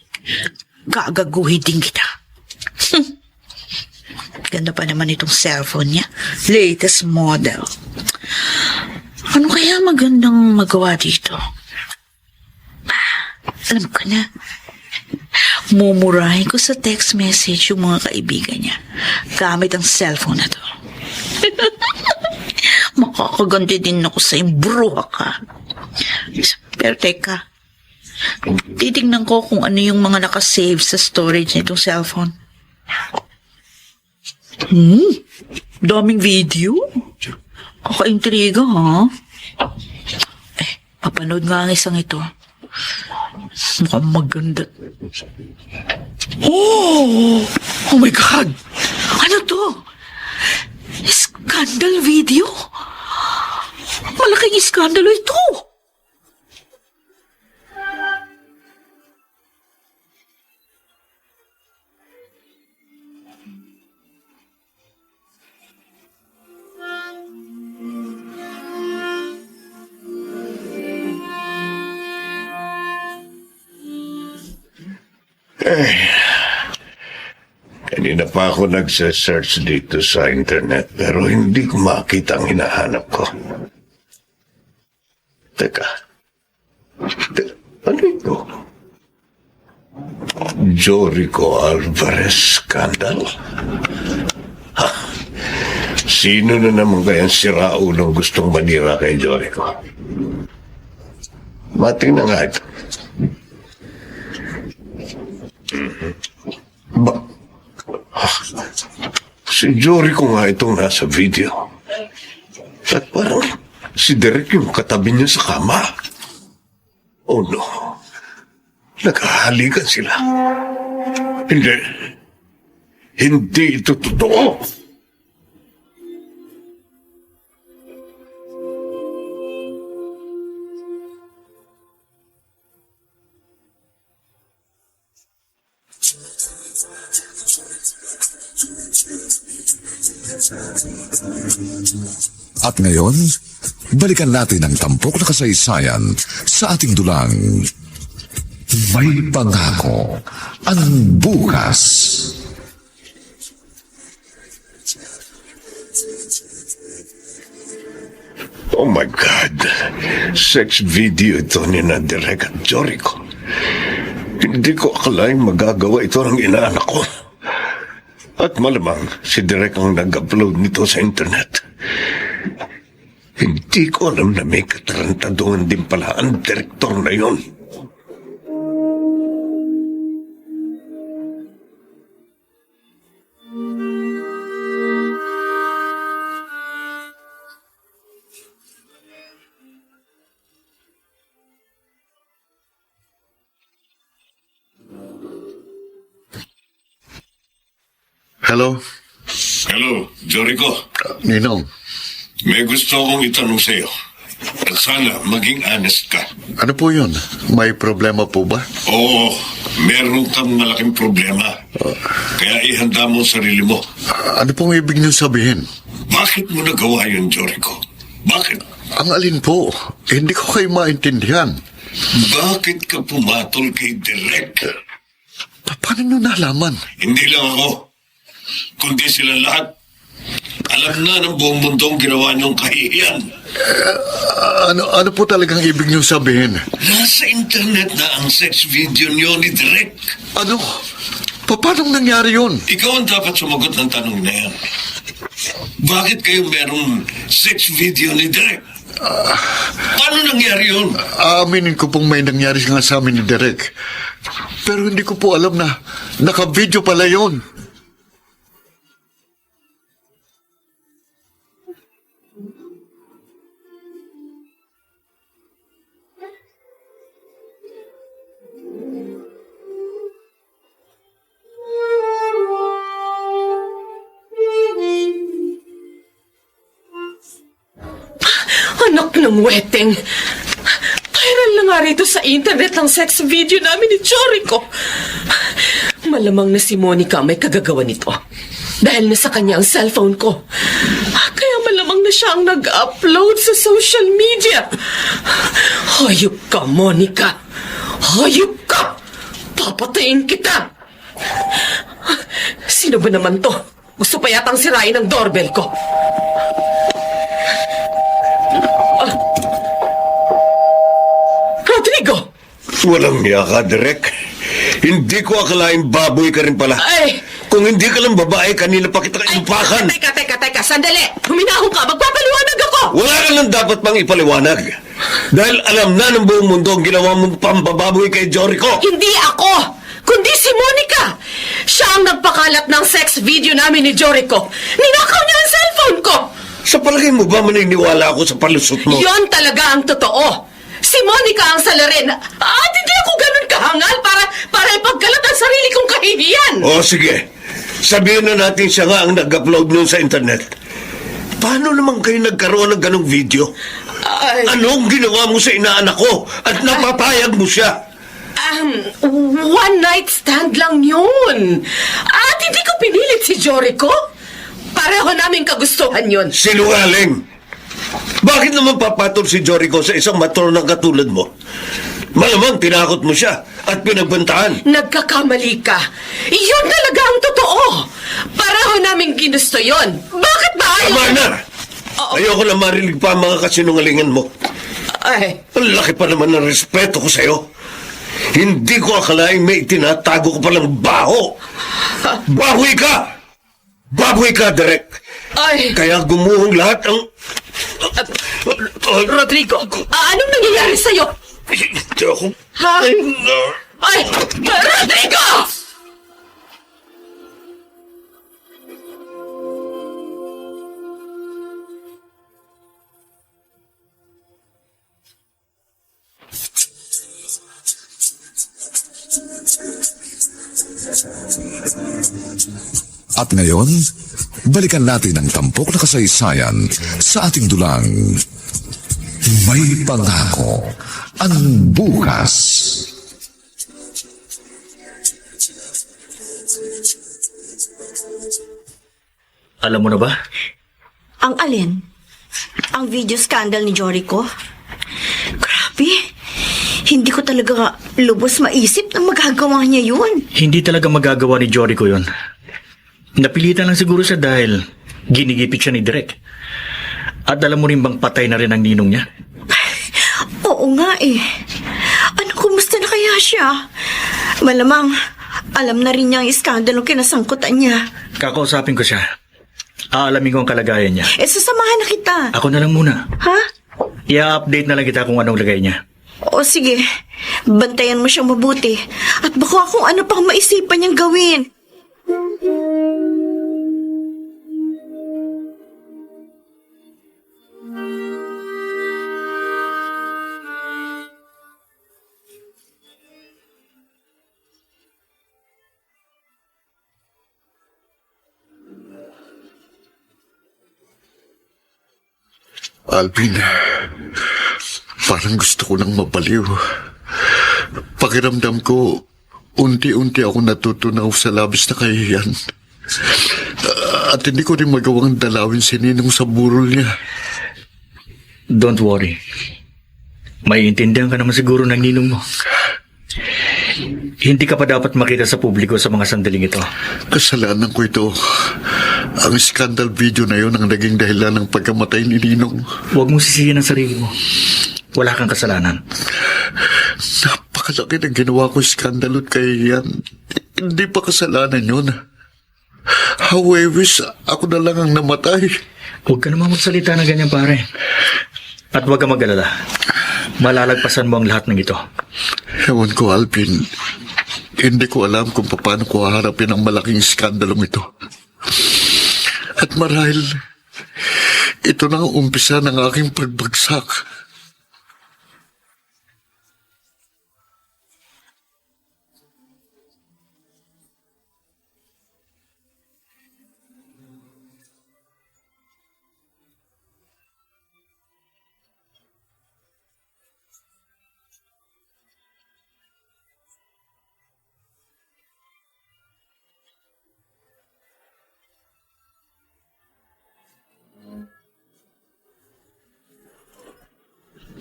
Gagaguhin din kita. Ganda pa naman itong cellphone niya. Latest model. Ano kaya magandang magawa dito? Alam ko na. Mumurahin ko sa text message yung mga kaibigan niya gamit ang cellphone na to. Makakaganti din ako sa bruha ka. Pero teka, titignan ko kung ano yung mga nakasave sa storage nitong cellphone. Daming video. Kaka-intriga, ha? Papanood nga ang isang ito. Mukhang maganda. Oh my God! Ano to? Scandal video? Malaking iskandalo ito!
Kanina pa ako nagsa-search dito sa internet pero hindi ko makita ang hinahanap ko. Teka. Ano ito? Jorico Alvarez scandal? Ha? Sino na naman kaya si Raul ang gustong manira kay Jorico? Mating na nga ito. Si Jorico nga itong nasa video. At parang si Derek yung katabi niya sa kama. Oh no. Naghahalikan sila. Hindi. Hindi ito totoo.
At ngayon, balikan natin ang tampok na kasaysayan sa ating dulang May Pangako ang Bukas.
Oh my God. Sex video ito ni na Derek at Jorico. Hindi ko akalaing magagawa ito ng inaanak ko. At malamang si Derek ang nag-upload nito sa internet. Hindi ko alam na may katarantaduhan din pala ang direktor na yon.
Hello?
Hello, Jorico.
Ninong,
May gusto akong itanong sa'yo. At sana maging honest ka.
ano po yun? May problema po ba?
Oo, meron kang malaking problema. Kaya ihanda mo ang sarili mo.
Ano pong ibig niyo sabihin?
Bakit mo nagawa yun, Jorico? Bakit?
Ang alin po? Hindi ko kayo maintindihan.
Bakit ka pumatol kay Direk?
Paano niyo nalaman?
Hindi lang ako, kundi sila lahat. Alam na ng buong mundo ang ginawa niyong kahihiyan.
Ano po talagang ibig niyo sabihin?
Nasa internet na ang sex video niyo ni Direk.
Ano? Paano nangyari yun?
Ikaw ang dapat sumagot ng tanong na yan. Bakit kayo merong sex video ni Direk? Paano nangyari yun?
Aaminin ko pong may nangyari nga sa amin ni Derek. Pero hindi ko po alam na naka-video pala yun.
Anak ng weteng. Viral na nga rito sa internet ang sex video namin ni Jorico. Malamang na si Monica may kagagawa nito. Dahil nasa kanya ang cellphone ko. Kaya malamang na siya ang nag-upload sa social media. Hayop ka, Monica. Hayop ka! Papatayin kita! Sino ba naman to? Gusto pa yatang sirain ang doorbell ko. Rodrigo!
Walang niya ka, Direk. Hindi ko akalaing baboy ka rin pala.
Ay!
Kung hindi ka lang babae, kanina pa kita inupakan.
Teka, sandali! Huminahon ka! Magpapaliwanag ako!
Wala ka lang dapat pang ipaliwanag. Dahil alam na ng buong mundo ang ginawa mong pambababoy kay Jorico.
Hindi ako! Kundi si Monica! Siya ang nagpakalat ng sex video namin ni Jorico. Ninakaw niya ang cellphone ko!
Sa palagay mo ba maniniwala ako sa palusot mo?
Yon talaga ang totoo! Si Monica ang salarin at hindi ako ganun kahangal para ipagkalat ang sarili kong kahihiyan!
O sige, sabihin na natin siya nga ang nag-upload nun sa internet. Paano naman kayo nagkaroon ng ganong video?
Ay,
Anong ginawa mo sa inaanak ko at napapayag mo siya?
one night stand lang yun. At hindi ko pinilit si Jorico. Pareho namin kagustuhan yun.
Sinungaling! Bakit naman papatol si Jorico sa isang matronang katulad mo? Malamang tinakot mo siya at pinagbantaan.
Nagkakamali ka. Yun talaga ang totoo. Pareho namin ginusto yun. Bakit ba ayaw?
Tama na! Ayoko na marinig pa ang mga kasinungalingan mo.
Ay,
Ang laki pa naman ng respeto ko sa'yo. Hindi ko akalaing may itinatago ko palang baho. Baboy ka! Baboy ka, Direk.
ay.
Kaya gumuhong lahat ang...
Rodrigo, anong nangyayari sa'yo?
Hindi ako...
Ha? Ay, Rodrigo!
At ngayon, balikan natin ang tampok na kasaysayan sa ating dulang. May pangako ang bukas.
Alam mo na ba?
Ang alin? Ang video scandal ni Jorico? Grabe. Hindi ko talaga lubos maisip na magagawa niya yun.
Hindi talaga magagawa ni Jorico yun. Napilitan lang siguro siya dahil ginigipit siya ni Direk. At alam mo rin bang patay na rin ang ninong niya?
Oo nga eh. Ano, kumusta na kaya siya? Malamang, alam na rin niya ang iskandalo kinasangkutan niya.
Kakausapin ko siya. Aalamin ko ang kalagayan niya.
Sasamahan na kita.
Ako na lang muna.
Ha?
I-update na lang kita kung anong lagay niya.
O sige, bantayan mo siyang mabuti. At baka kung ano pang maisipan niyang gawin.
Alvin, parang gusto ko nang mabaliw. Pakiramdam ko, unti-unti ako natutunaw sa labis na kahihiyan. At hindi ko rin magawang dalawin si Ninong sa burol niya.
Don't worry. Maiintindihan ka naman siguro ng ninong mo. Hindi ka pa dapat makita sa publiko sa mga sandaling ito.
Kasalanan ko ito. Ang scandal video na yon ang naging dahilan ng pagkamatay ni Ninong.
Huwag mong sisihin ang sarili mo. Wala kang kasalanan.
Napakalaki ng ginawa ko skandalo at kahihiyan. Hindi pa kasalanan yun. How I wish ako na lang ang namatay.
Huwag ka naman magsalita ng ganyan, pare. At huwag ka mag-alala. Malalagpasan mo ang lahat ng ito.
Ewan ko, Alvin. Hindi ko alam kung paano ko haharapin ang malaking skandalong ito. At marahil, ito na ang umpisa ng aking pagbagsak.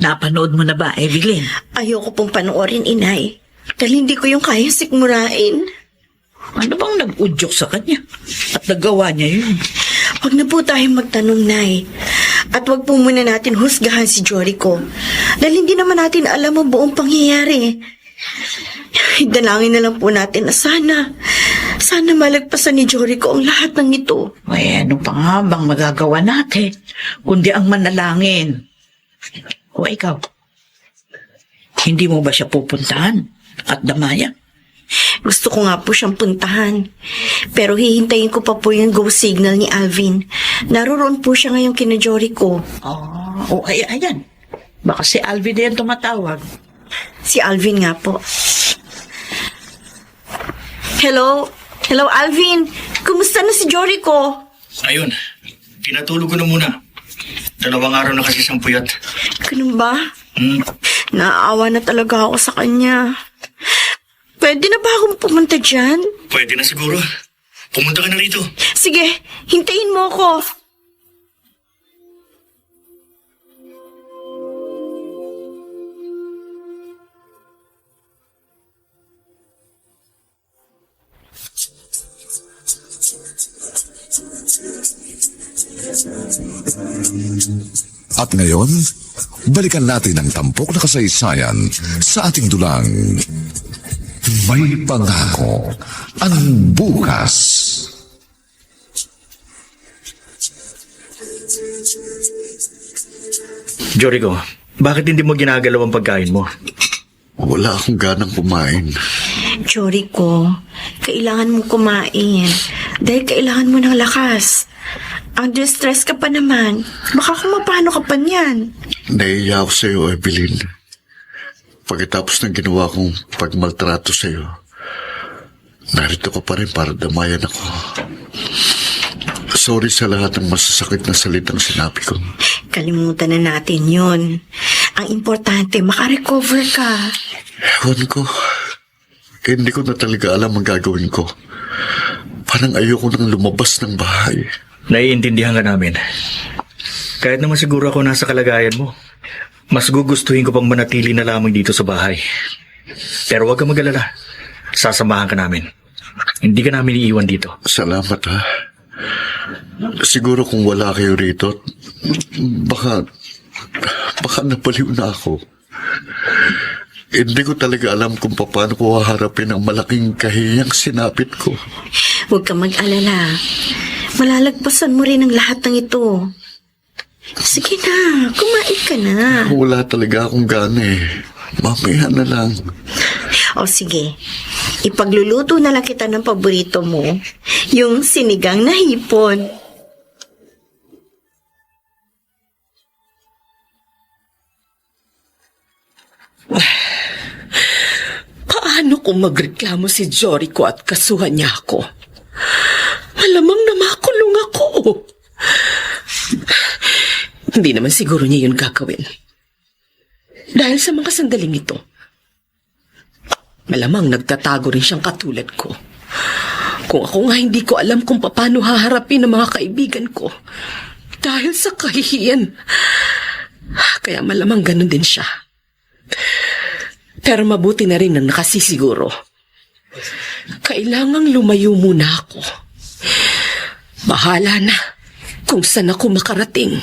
Napanood mo na ba, Evelyn?
Ayoko pong panoorin, inay. Dahil hindi ko yung kaya sikmurain.
Ano bang nag-udyok sa kanya? At nagawa niya yun?
Huwag na po tayong magtanong, nay. At huwag po muna natin husgahan si Joricho. Dahil hindi naman natin alam ang buong pangyayari. Dalangin na lang po natin na sana malagpasan ni Joricho ang lahat ng ito.
Ay, ano pa nga bang magagawa natin? Kundi ang manalangin. O ikaw, hindi mo ba siya pupuntahan at damayan?
Gusto ko nga po siyang puntahan. Pero hihintayin ko pa po yung go signal ni Alvin. Naroon po siya ngayon kina Joricho.
Ayan. Baka si Alvin na yan tumatawag.
Si Alvin nga po. Hello? Hello, Alvin. Kumusta na si Joricho?
Ayun, pinatulog ko na muna. 2 araw na kasi siyang puyat.
Ganun ba? Naaawa na talaga ako sa kanya. Pwede na ba akong pumunta dyan?
Pwede na siguro. Pumunta ka na rito.
Sige, hintayin mo ako.
At ngayon, balikan natin ang tampok na kasaysayan sa ating dulang. May pangako ang bukas.
Joricho, bakit hindi mo ginagalaw ang pagkain mo?
Wala akong ganang kumain.
Joricho, kailangan mo kumain. Dahil kailangan mo ng lakas. Ang distress ka pa naman. Baka kung mapano ka pa niyan.
Naiiya ako sa iyo, Evelyn. Pagkatapos ng ginawa kong pagmaltrato sa iyo, narito ka pa rin para damayan ako. Sorry sa lahat ng masasakit na salitang sinabi ko.
Kalimutan na natin yun. Ang importante, makarecover ka.
Ewan ko. Hindi ko na talaga alam ang gagawin ko. Parang ayoko nang lumabas ng bahay.
Naiintindihan ka namin. Kahit naman siguro ako nasa kalagayan mo, mas gugustuhin ko pang manatili na lamang dito sa bahay. Pero huwag kang mag-alala. Sasamahan ka namin. Hindi ka namin iiwan dito.
Salamat, ha. Siguro kung wala kayo rito, baka napaliw na ako. Hindi ko talaga alam kung paano ko haharapin ang malaking kahiyang sinapit ko.
Huwag kang mag-alala. Malalagpasan mo rin ang lahat ng ito. Sige na, kumain ka na.
Wala talaga akong gana eh. Mamaya na lang.
O sige, ipagluluto na lang kita ng paborito mo, yung sinigang na hipon.
Paano kung magreklamo si Joricho at kasuhan niya ako? Malamang na makulong ako. Hindi naman siguro niya yun gagawin. Dahil sa mga sandaling ito, malamang nagtatago rin siyang katulad ko. Kung ako nga hindi ko alam kung paano haharapin ang mga kaibigan ko dahil sa kahihiyan. Kaya malamang ganun din siya. Pero mabuti na rin ang nakasisiguro. Kailangang lumayo muna ako. Bahala na kung saan ako makarating.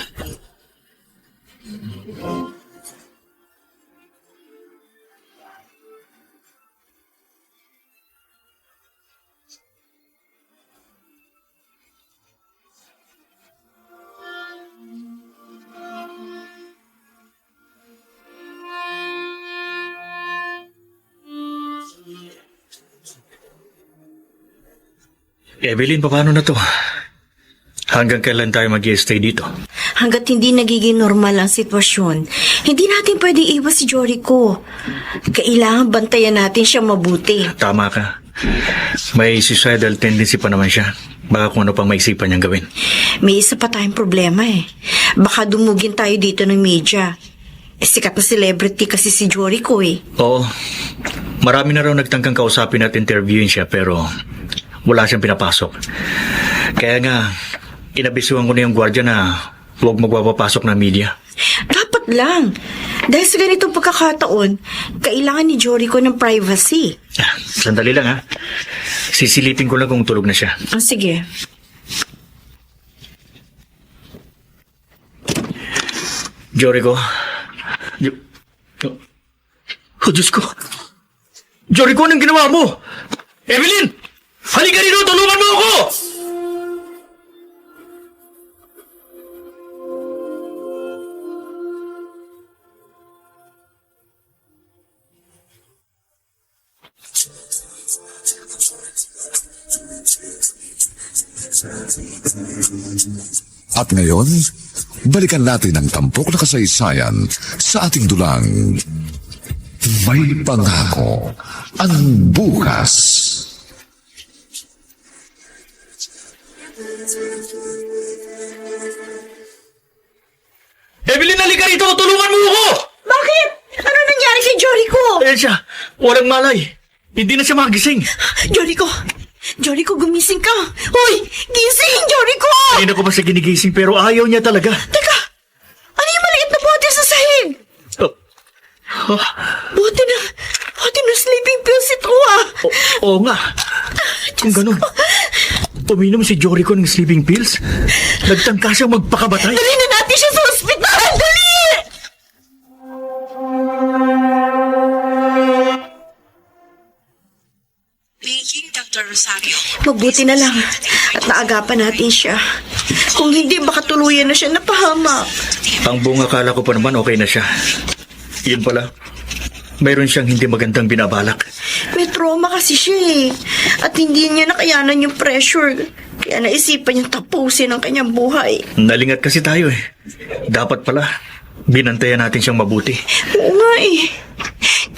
Evelyn, paano na to? Hanggang kailan tayo mag-i-stay dito?
Hanggat hindi nagiging normal ang sitwasyon, hindi natin pwede iwas si Joricho. Kailangan bantayan natin siya mabuti.
Tama ka. May suicidal tendency pa naman siya. Baka kung ano pang maisipan niyang gawin.
May isa pa tayong problema eh. Baka dumugin tayo dito ng media. Sikat na celebrity kasi si Joricho eh.
Oo. Marami na raw nagtangkang kausapin at interviewin siya pero wala siyang pinapasok. Kaya nga, inabisuhan ko na yung gwardiya na huwag magpapapasok ng media.
Dapat lang. Dahil sa ganitong pagkakataon, kailangan ni Joricho ng privacy.
Sandali lang ha. Sisilipin ko lang kung tulog na siya.
Sige.
Joricho. Oh, Diyos ko. Joricho, anong ginawa mo? Evelyn! Halika rito! Tulungan mo ako!
At ngayon, balikan natin ang tampok na kasaysayan sa ating dulang May Pangako ang Bukas.
Evelyn, halika rito! Tulungan mo ako!
Bakit? Ano nangyari kay Joricho?
Ayan siya. Walang malay. Hindi na siya magising.
Joricho! Joricho, gumising ka! Hoy! Gising, Joricho!
Kanina ko pa siya ginigising pero ayaw niya talaga.
Teka! Ano yung maliit na bote sa sahig?
Oh,
Bote na sleeping pills ito ah!
oo nga. Kung ganun, uminom si Joricho ng sleeping pills. Nagtangka siyang magpakabatay.
Dali na natin siya sa ospital! Dali!
Dr. Rosario.
Mabuti na lang at naagapan natin siya. Kung hindi, baka tuluyan na siya napahamak.
Ang buong akala ko pa naman okay na siya. Yun pala, mayroon siyang hindi magandang binabalak.
May trauma kasi siya eh. At hindi niya nakayanan yung pressure. Kaya naisipan niyang tapusin ang kanyang buhay.
Nalingat kasi tayo eh. Dapat pala, binantayan natin siyang mabuti.
Oo nga eh.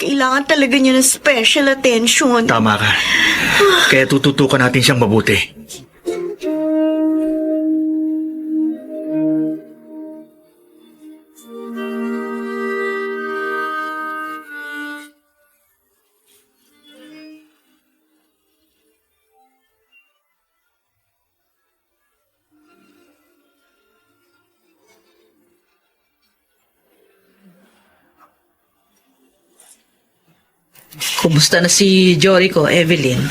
Kailangan talaga niya ng special attention.
Tama ka. Kaya tututukan natin siyang mabuti.
Kumusta na si Joricho, Evelyn?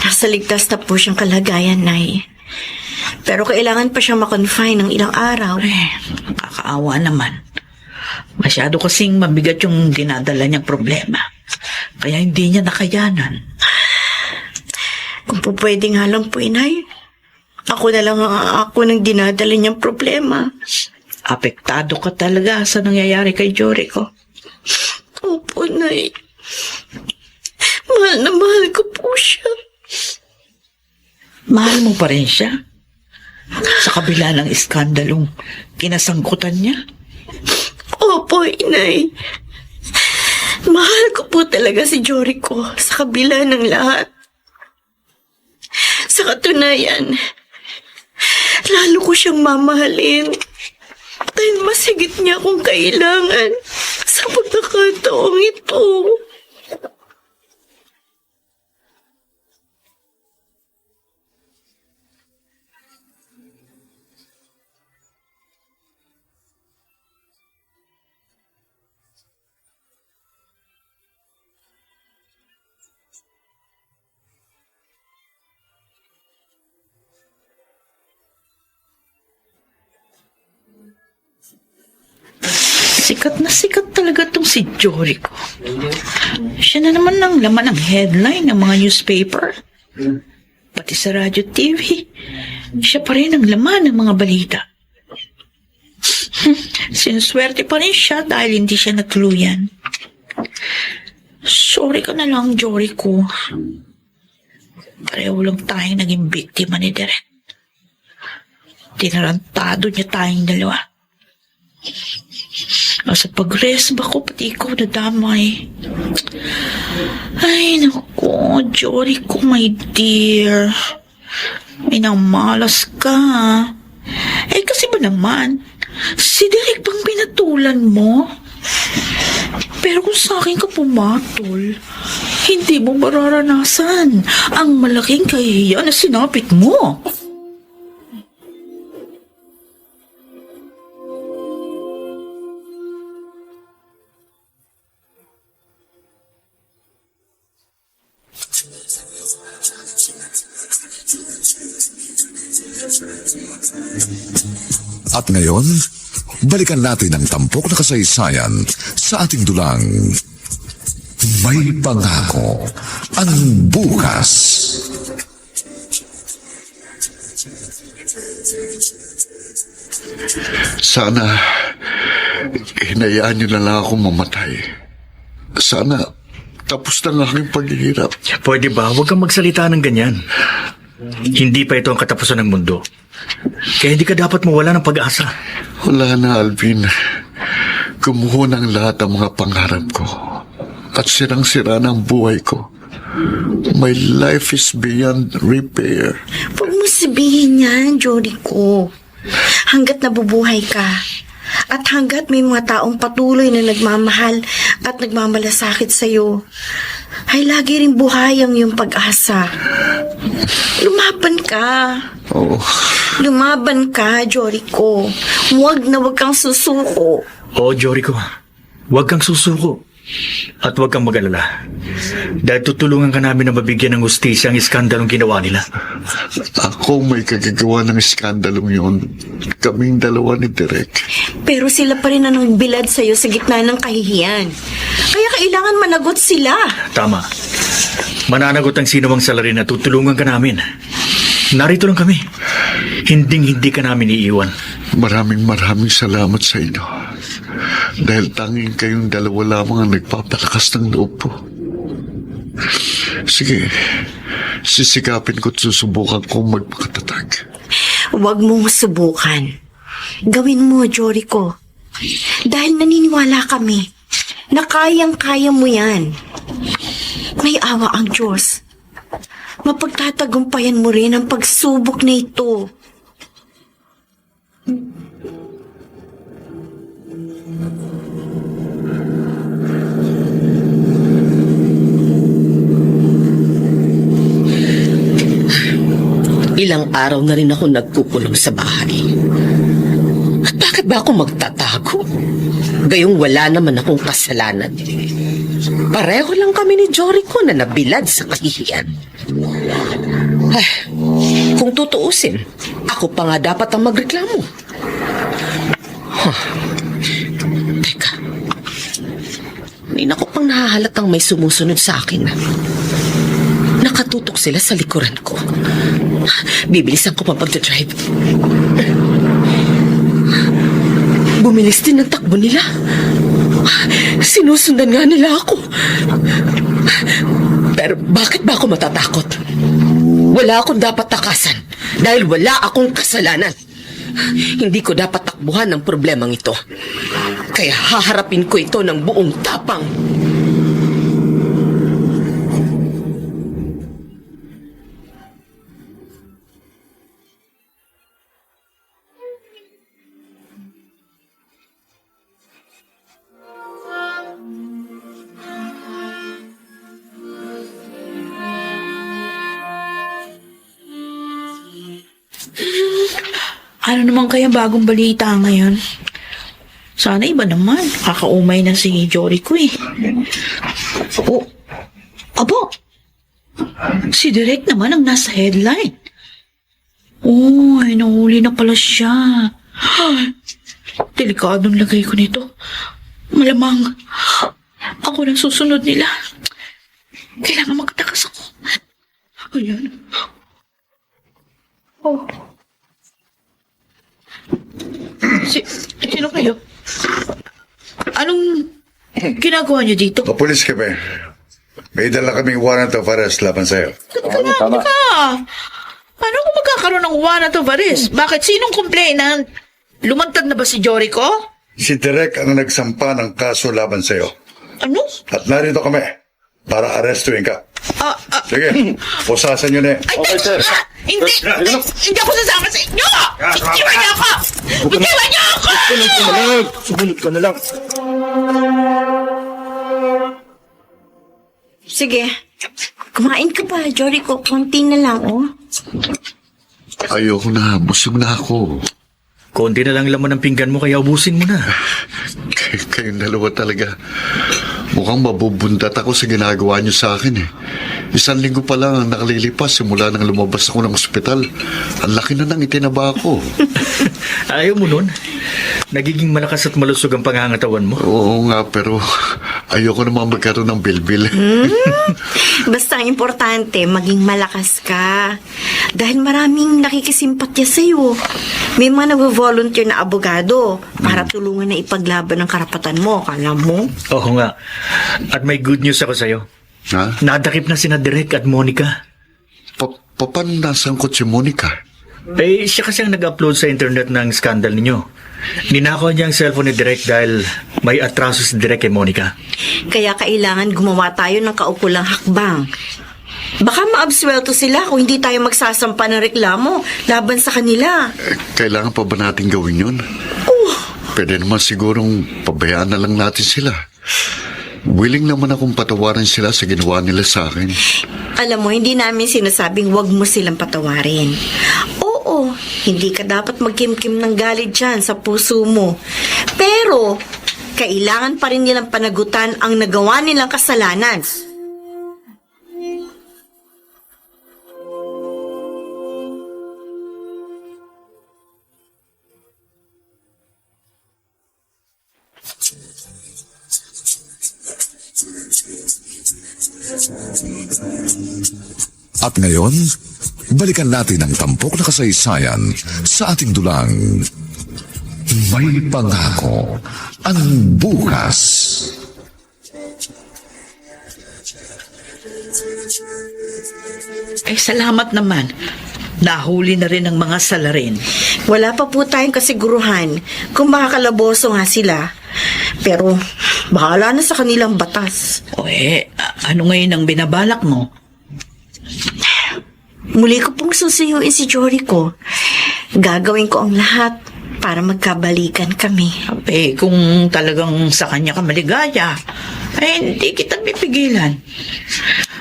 Nasa ligtas na po siyang kalagayan, Nay. Pero kailangan pa siyang makonfine ng ilang araw.
Nakakaawa naman. Masyado kasing mabigat yung dinadala niyang problema. Kaya hindi niya nakayanan.
Kung po pwede nga lang po, Inay. Ako na lang ako nang dinadala niyang problema.
Apektado ka talaga sa nangyayari kay Joricho.
Opo, Nay. Mahal na mahal ko po siya.
Mahal mo pa rin siya? Sa kabila ng iskandalong kinasangkutan niya?
Opo, Inay. Mahal ko po talaga si Joricho sa kabila ng lahat. Sa katunayan, lalo ko siyang mamahalin dahil mas higit niya akong kailangan sa pagkakataong ito.
Sikat talaga tong si Jorico. Siya na naman ang laman ng headline ng mga newspaper. Pati sa radyo TV, siya pa rin ang laman ng mga balita. Sinuswerte pa rin siya dahil hindi siya natuluyan. Sorry ka na lang, Jorico. Pareho lang tayong naging biktima ni Derek. Tinarantado niya tayong dalawa. Sa pag-resba ko, pati ikaw nadamay. Ay, naku, Jorico, my dear. May namalas ka. Eh, kasi ba naman, si Derek bang pinatulan mo? Pero kung sa akin ka pumatol, hindi mo mararanasan ang malaking kahihiyan na sinapit mo.
At ngayon, balikan natin ang tampok na kasaysayan sa ating dulang May Pangako ang Bukas.
Sana, hinayaan niyo na lang ako mamatay. Sana, tapos na ang aking paghihirap.
Pwede ba? Huwag kang magsalita ng ganyan. Hindi pa ito ang katapusan ng mundo. Kaya hindi ka dapat mawala ng pag-asa.
Wala na, Alvin. Gumuho ng lahat ang mga pangarap ko. At sirang-sira ng buhay ko. My life is beyond repair.
Huwag mo sabihin yan, Jorico. Hanggat nabubuhay ka, at hanggat may mga taong patuloy na nagmamahal at nagmamalasakit sa'yo, ay lagi rin buhay ang iyong pag-asa. Lumaban ka.
Oo.
Lumaban ka, Jorico. Huwag na huwag kang susuko.
Oo, Jorico. Huwag kang susuko. At huwag kang mag-alala. Dahil tutulungan ka namin na mabigyan ng hustisya ang iskandalong ginawa nila.
Ako may kagagawa ng iskandalong yun. Kaming dalawa ni Derek.
Pero sila pa rin ang nagbilad sa'yo sa gitna ng kahihiyan. Kaya kailangan managot sila.
Tama. Mananagot ang sinumang salarin na tutulungan ka namin. Narito lang kami. Hinding-hindi ka namin iiwan.
Maraming salamat sa inyo. Dahil tanging kayong dalawa lamang ang nagpapalakas ng loob po. Sige, sisikapin ko't susubukan kong magpakatatag.
Huwag mong subukan. Gawin mo, Jorico. Dahil naniniwala kami na kayang-kaya mo yan. May awa ang Diyos. Mapagtatagumpayan mo rin ang pagsubok na ito.
Ilang araw na rin ako nagkukulong sa bahay. At bakit ba ako magtatago? Gayong wala naman akong kasalanan. Pareho lang kami ni Jorico na nabilad sa kahihiyan. Ay, kung tutuusin, ako pa nga dapat ang magreklamo. Teka, may naku pang nahahalatang may sumusunod sa akin. Nakatutok sila sa likuran ko. Bibilisan ko pa pagdadrive. Bumilis din ang takbo nila. Sinusundan nga nila ako. Pero bakit ba ako matatakot? Wala akong dapat takasan dahil wala akong kasalanan. Hindi ko dapat takbuhan ang problemang ito. Kaya haharapin ko ito ng buong tapang.
Ano naman kaya bagong balita ngayon? Sana iba naman. Kakaumay na si Jorico eh. Oh, abo! Si Direk naman ang nasa headline. Oh, ay nahuli na pala siya. Ay, delikadong lagay ko nito. Malamang ako nang susunod nila. Kailangan magtakas ako. Ayan. Oh. Sino kayo? Anong ginagawa niyo dito?
Papulis kami. May dala kaming warrant of arrest laban sa'yo.
Teka! Paano kung magkakaroon ng warrant of arrest? Bakit? Sinong complainant? Lumantad na ba si Jorico?
Si Direk ang nagsampa ng kaso laban sa'yo.
Ano?
At narito kami para arestuin ka. Sige, pusasan nyo na eh.
Ay, Hindi! Hindi ako sasama sa inyo! Bitiwan niyo ako! Bitiwan niyo ako!
Sumunod ka na lang.
Sige. Kumain ka pa, Jorico. Konti na lang, oh.
Ayoko na, busog na ako.
Konti na lang laman ng pinggan mo kaya ubusin mo na.
Kayong dalawa talaga. Mukhang mabubundat ako sa ginagawa niyo sa akin eh. 1 linggo pa lang ang nakalilipas simula nang lumabas ako ng ospital. Ang laki na nang itinaba ko.
Ayaw mo nun? Nagiging malakas at malusog ang pangangatawan mo.
Oo nga, pero ayoko naman magkaroon ng bilbil.
Basta ang importante, maging malakas ka. Dahil maraming nakikisimpatya sa'yo. May mga nag-volunteer na abogado para tulungan na ipaglaban ang karapatan mo. Kala mo?
Oo nga. At may good news ako sa'yo.
Ha?
Nadakip na sina Direk at Monica.
Paano nasangkot si Monica?
Eh, siya kasi ang nag-upload sa internet ng skandal ninyo. Ninakaw niya ang cellphone ni Direk dahil may atraso si Direk kay Monica.
Kaya kailangan gumawa tayo ng kaukulang hakbang. Baka maabswelto sila kung hindi tayo magsasampa ng reklamo laban sa kanila.
Kailangan pa ba natin gawin yun? Pwede naman sigurong pabayaan na lang natin sila. Willing naman akong patawarin sila sa ginawa nila sa akin.
Alam mo, hindi namin sinasabing wag mo silang patawarin. Oo, hindi ka dapat magkimkim ng galit dyan sa puso mo. Pero, kailangan pa rin nilang panagutan ang nagawa nilang kasalanan.
At ngayon, balikan natin ang tampok na kasaysayan sa ating dulang. May pangako ang bukas.
Ay, salamat naman. Nahuli na rin ang mga salarin.
Wala pa po tayong kasiguruhan kung makakalaboso nga sila. Pero, bahala na sa kanilang batas.
O ano ngayon ang binabalak mo?
Muli ko pong susuyuin si Jorico. Gagawin ko ang lahat para magkabalikan kami.
Kung talagang sa kanya ka maligaya, hindi kita pipigilan.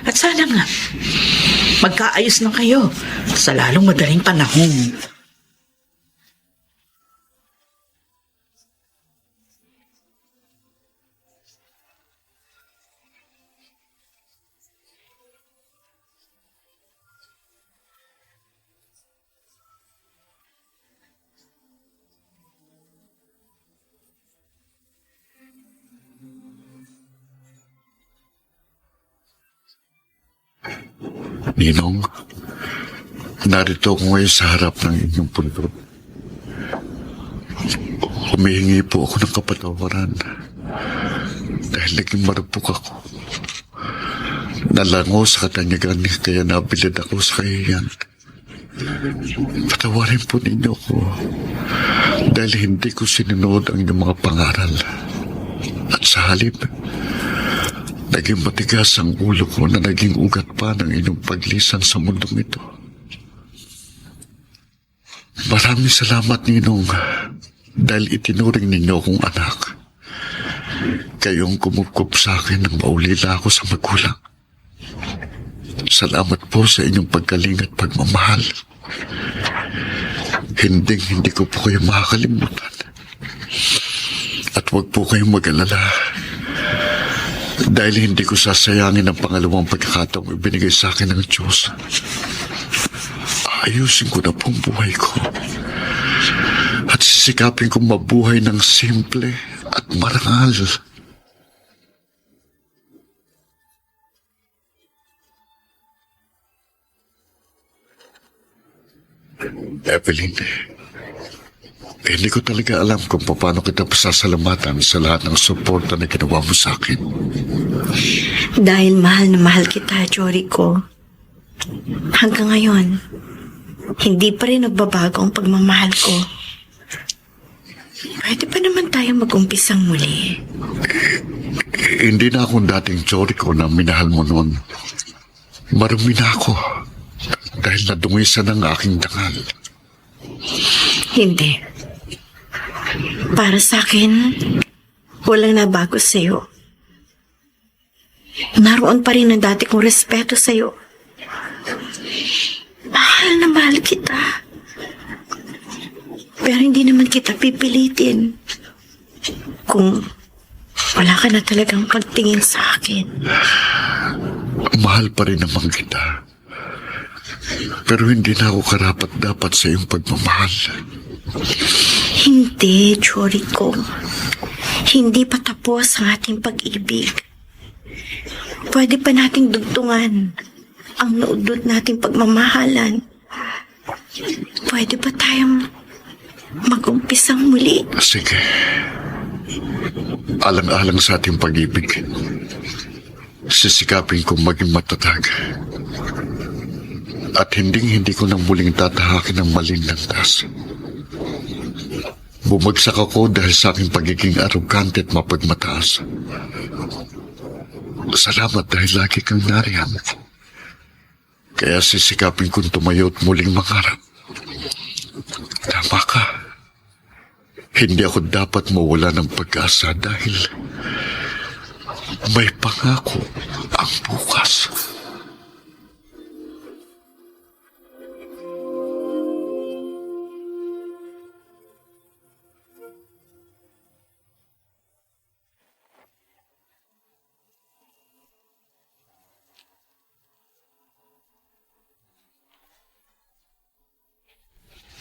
At sana nga, magkaayos na kayo sa lalong madaling panahon.
Ninong, narito ako ngayon sa harap ng inyong pundo. Humihingi po ako ng kapatawaran dahil naging marupok ako. Nalango sa katanyagan kaya nabilid ako sa kahiyan. Patawarin po ninyo ko dahil hindi ko sinunod ang inyong mga pangaral. At sa halip, naging matigas ang ulo ko na naging ugat pa ng inyong paglisan sa mundong ito. Maraming salamat, Ninong, dahil itinuring ninyo akong anak. Kayong kumupkup sa akin nang maulila ako sa magulang. Salamat po sa inyong paggaling at pagmamahal. Hindi ko po kayo makakalimutan. At huwag po kayong mag-alala. Dahil hindi ko sasayangin ang pangalawang pagkakataong ibinigay sa akin ng Diyos. Ayusin ko na po ang buhay ko. At sisikapin kong mabuhay ng simple at marangal. Evelyn, hindi ko talaga alam kung paano kita pasasalamatan sa lahat ng suporta na ginawa mo sa akin.
Dahil mahal na mahal kita, Jorico. Hanggang ngayon, hindi pa rin nagbabago ang pagmamahal ko. Pwede pa naman tayo mag-umpisang muli.
Hindi na akong dating Jorico na minahal mo noon. Marumi na ako dahil nadungisan ang aking dangal.
Hindi. Para sa akin, walang nabago sa'yo. Naroon pa rin ang dati kong respeto sa'yo. Mahal na mahal kita. Pero hindi naman kita pipilitin kung wala ka na talagang pagtingin sa akin.
Mahal pa rin naman kita. Pero hindi na ako karapat-dapat sa iyong pagmamahal.
Hindi, Jorico. Hindi pa tapos ang ating pag-ibig. Pwede pa nating dugtungan ang naudot nating pagmamahalan. Pwede pa tayong mag-umpisang muli.
Sige. Alang-alang sa ating pag-ibig. Sisikapin kong maging matatag. At hindi ko nang muling tatahakin ang maling landas. Bumagsak ako dahil sa aking pagiging arugante at mapagmataas. Salamat dahil lagi kang nariyan. Kaya sisikapin kong tumayo at muling mangarap. Tama ka. Hindi ako dapat mawala ng pag-asa dahil may pangako ang bukas.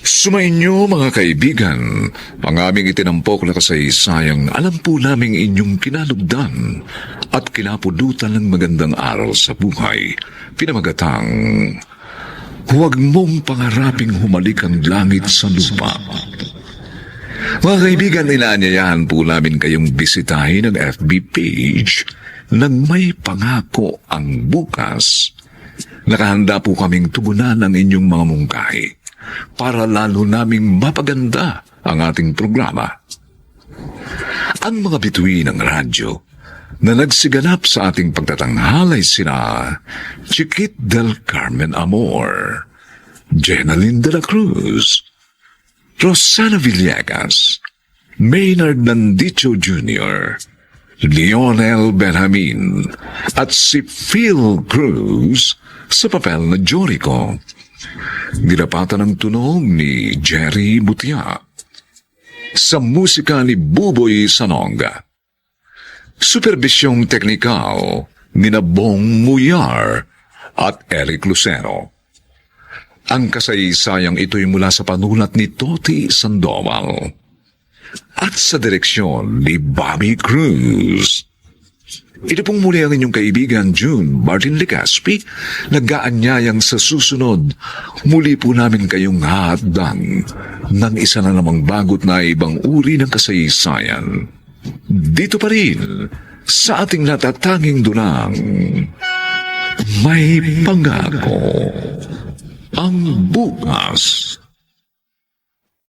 Sumainyo mga kaibigan, ang aming itinampok na kasaysayang alam po naming inyong kinalugdan at kinapudutan ng magandang aral sa buhay. Pinamagatang, huwag mong pangaraping humalik ang langit sa lupa. Mga kaibigan, inaanyayahan po namin kayong bisitahin ang FB page ng May Pangako ang Bukas. Nakahanda po kaming tugunan ang inyong mga mungkahi para lalo naming mapaganda ang ating programa. Ang mga bituin ng radyo na nagsiganap sa ating pagtatanghalay sina Chiquit del Carmen Amor, Jenaline de la Cruz, Rosana Villegas, Maynard Nandicho Jr., Lionel Benjamin, at si Phil Cruz sa papel na Jorico. Ginapatan ng tunog ni Jerry Butia. Sa musika ni Buboy Sanonga. Supervisyong teknikal ni Bong Muyar at Eric Lucero. Ang kasaysayang ito'y mula sa panulat ni Toti Sandoval at sa direksyon ni Bobby Cruz. Ito pong muli ang inyong kaibigan June Martin Legaspi, nag-aanyayang sa susunod. Muli po namin kayong hahatdan ng isa na namang bagot na ibang uri ng kasaysayan. Dito pa rin sa ating natatanging dunang May Pangako ang Bukas.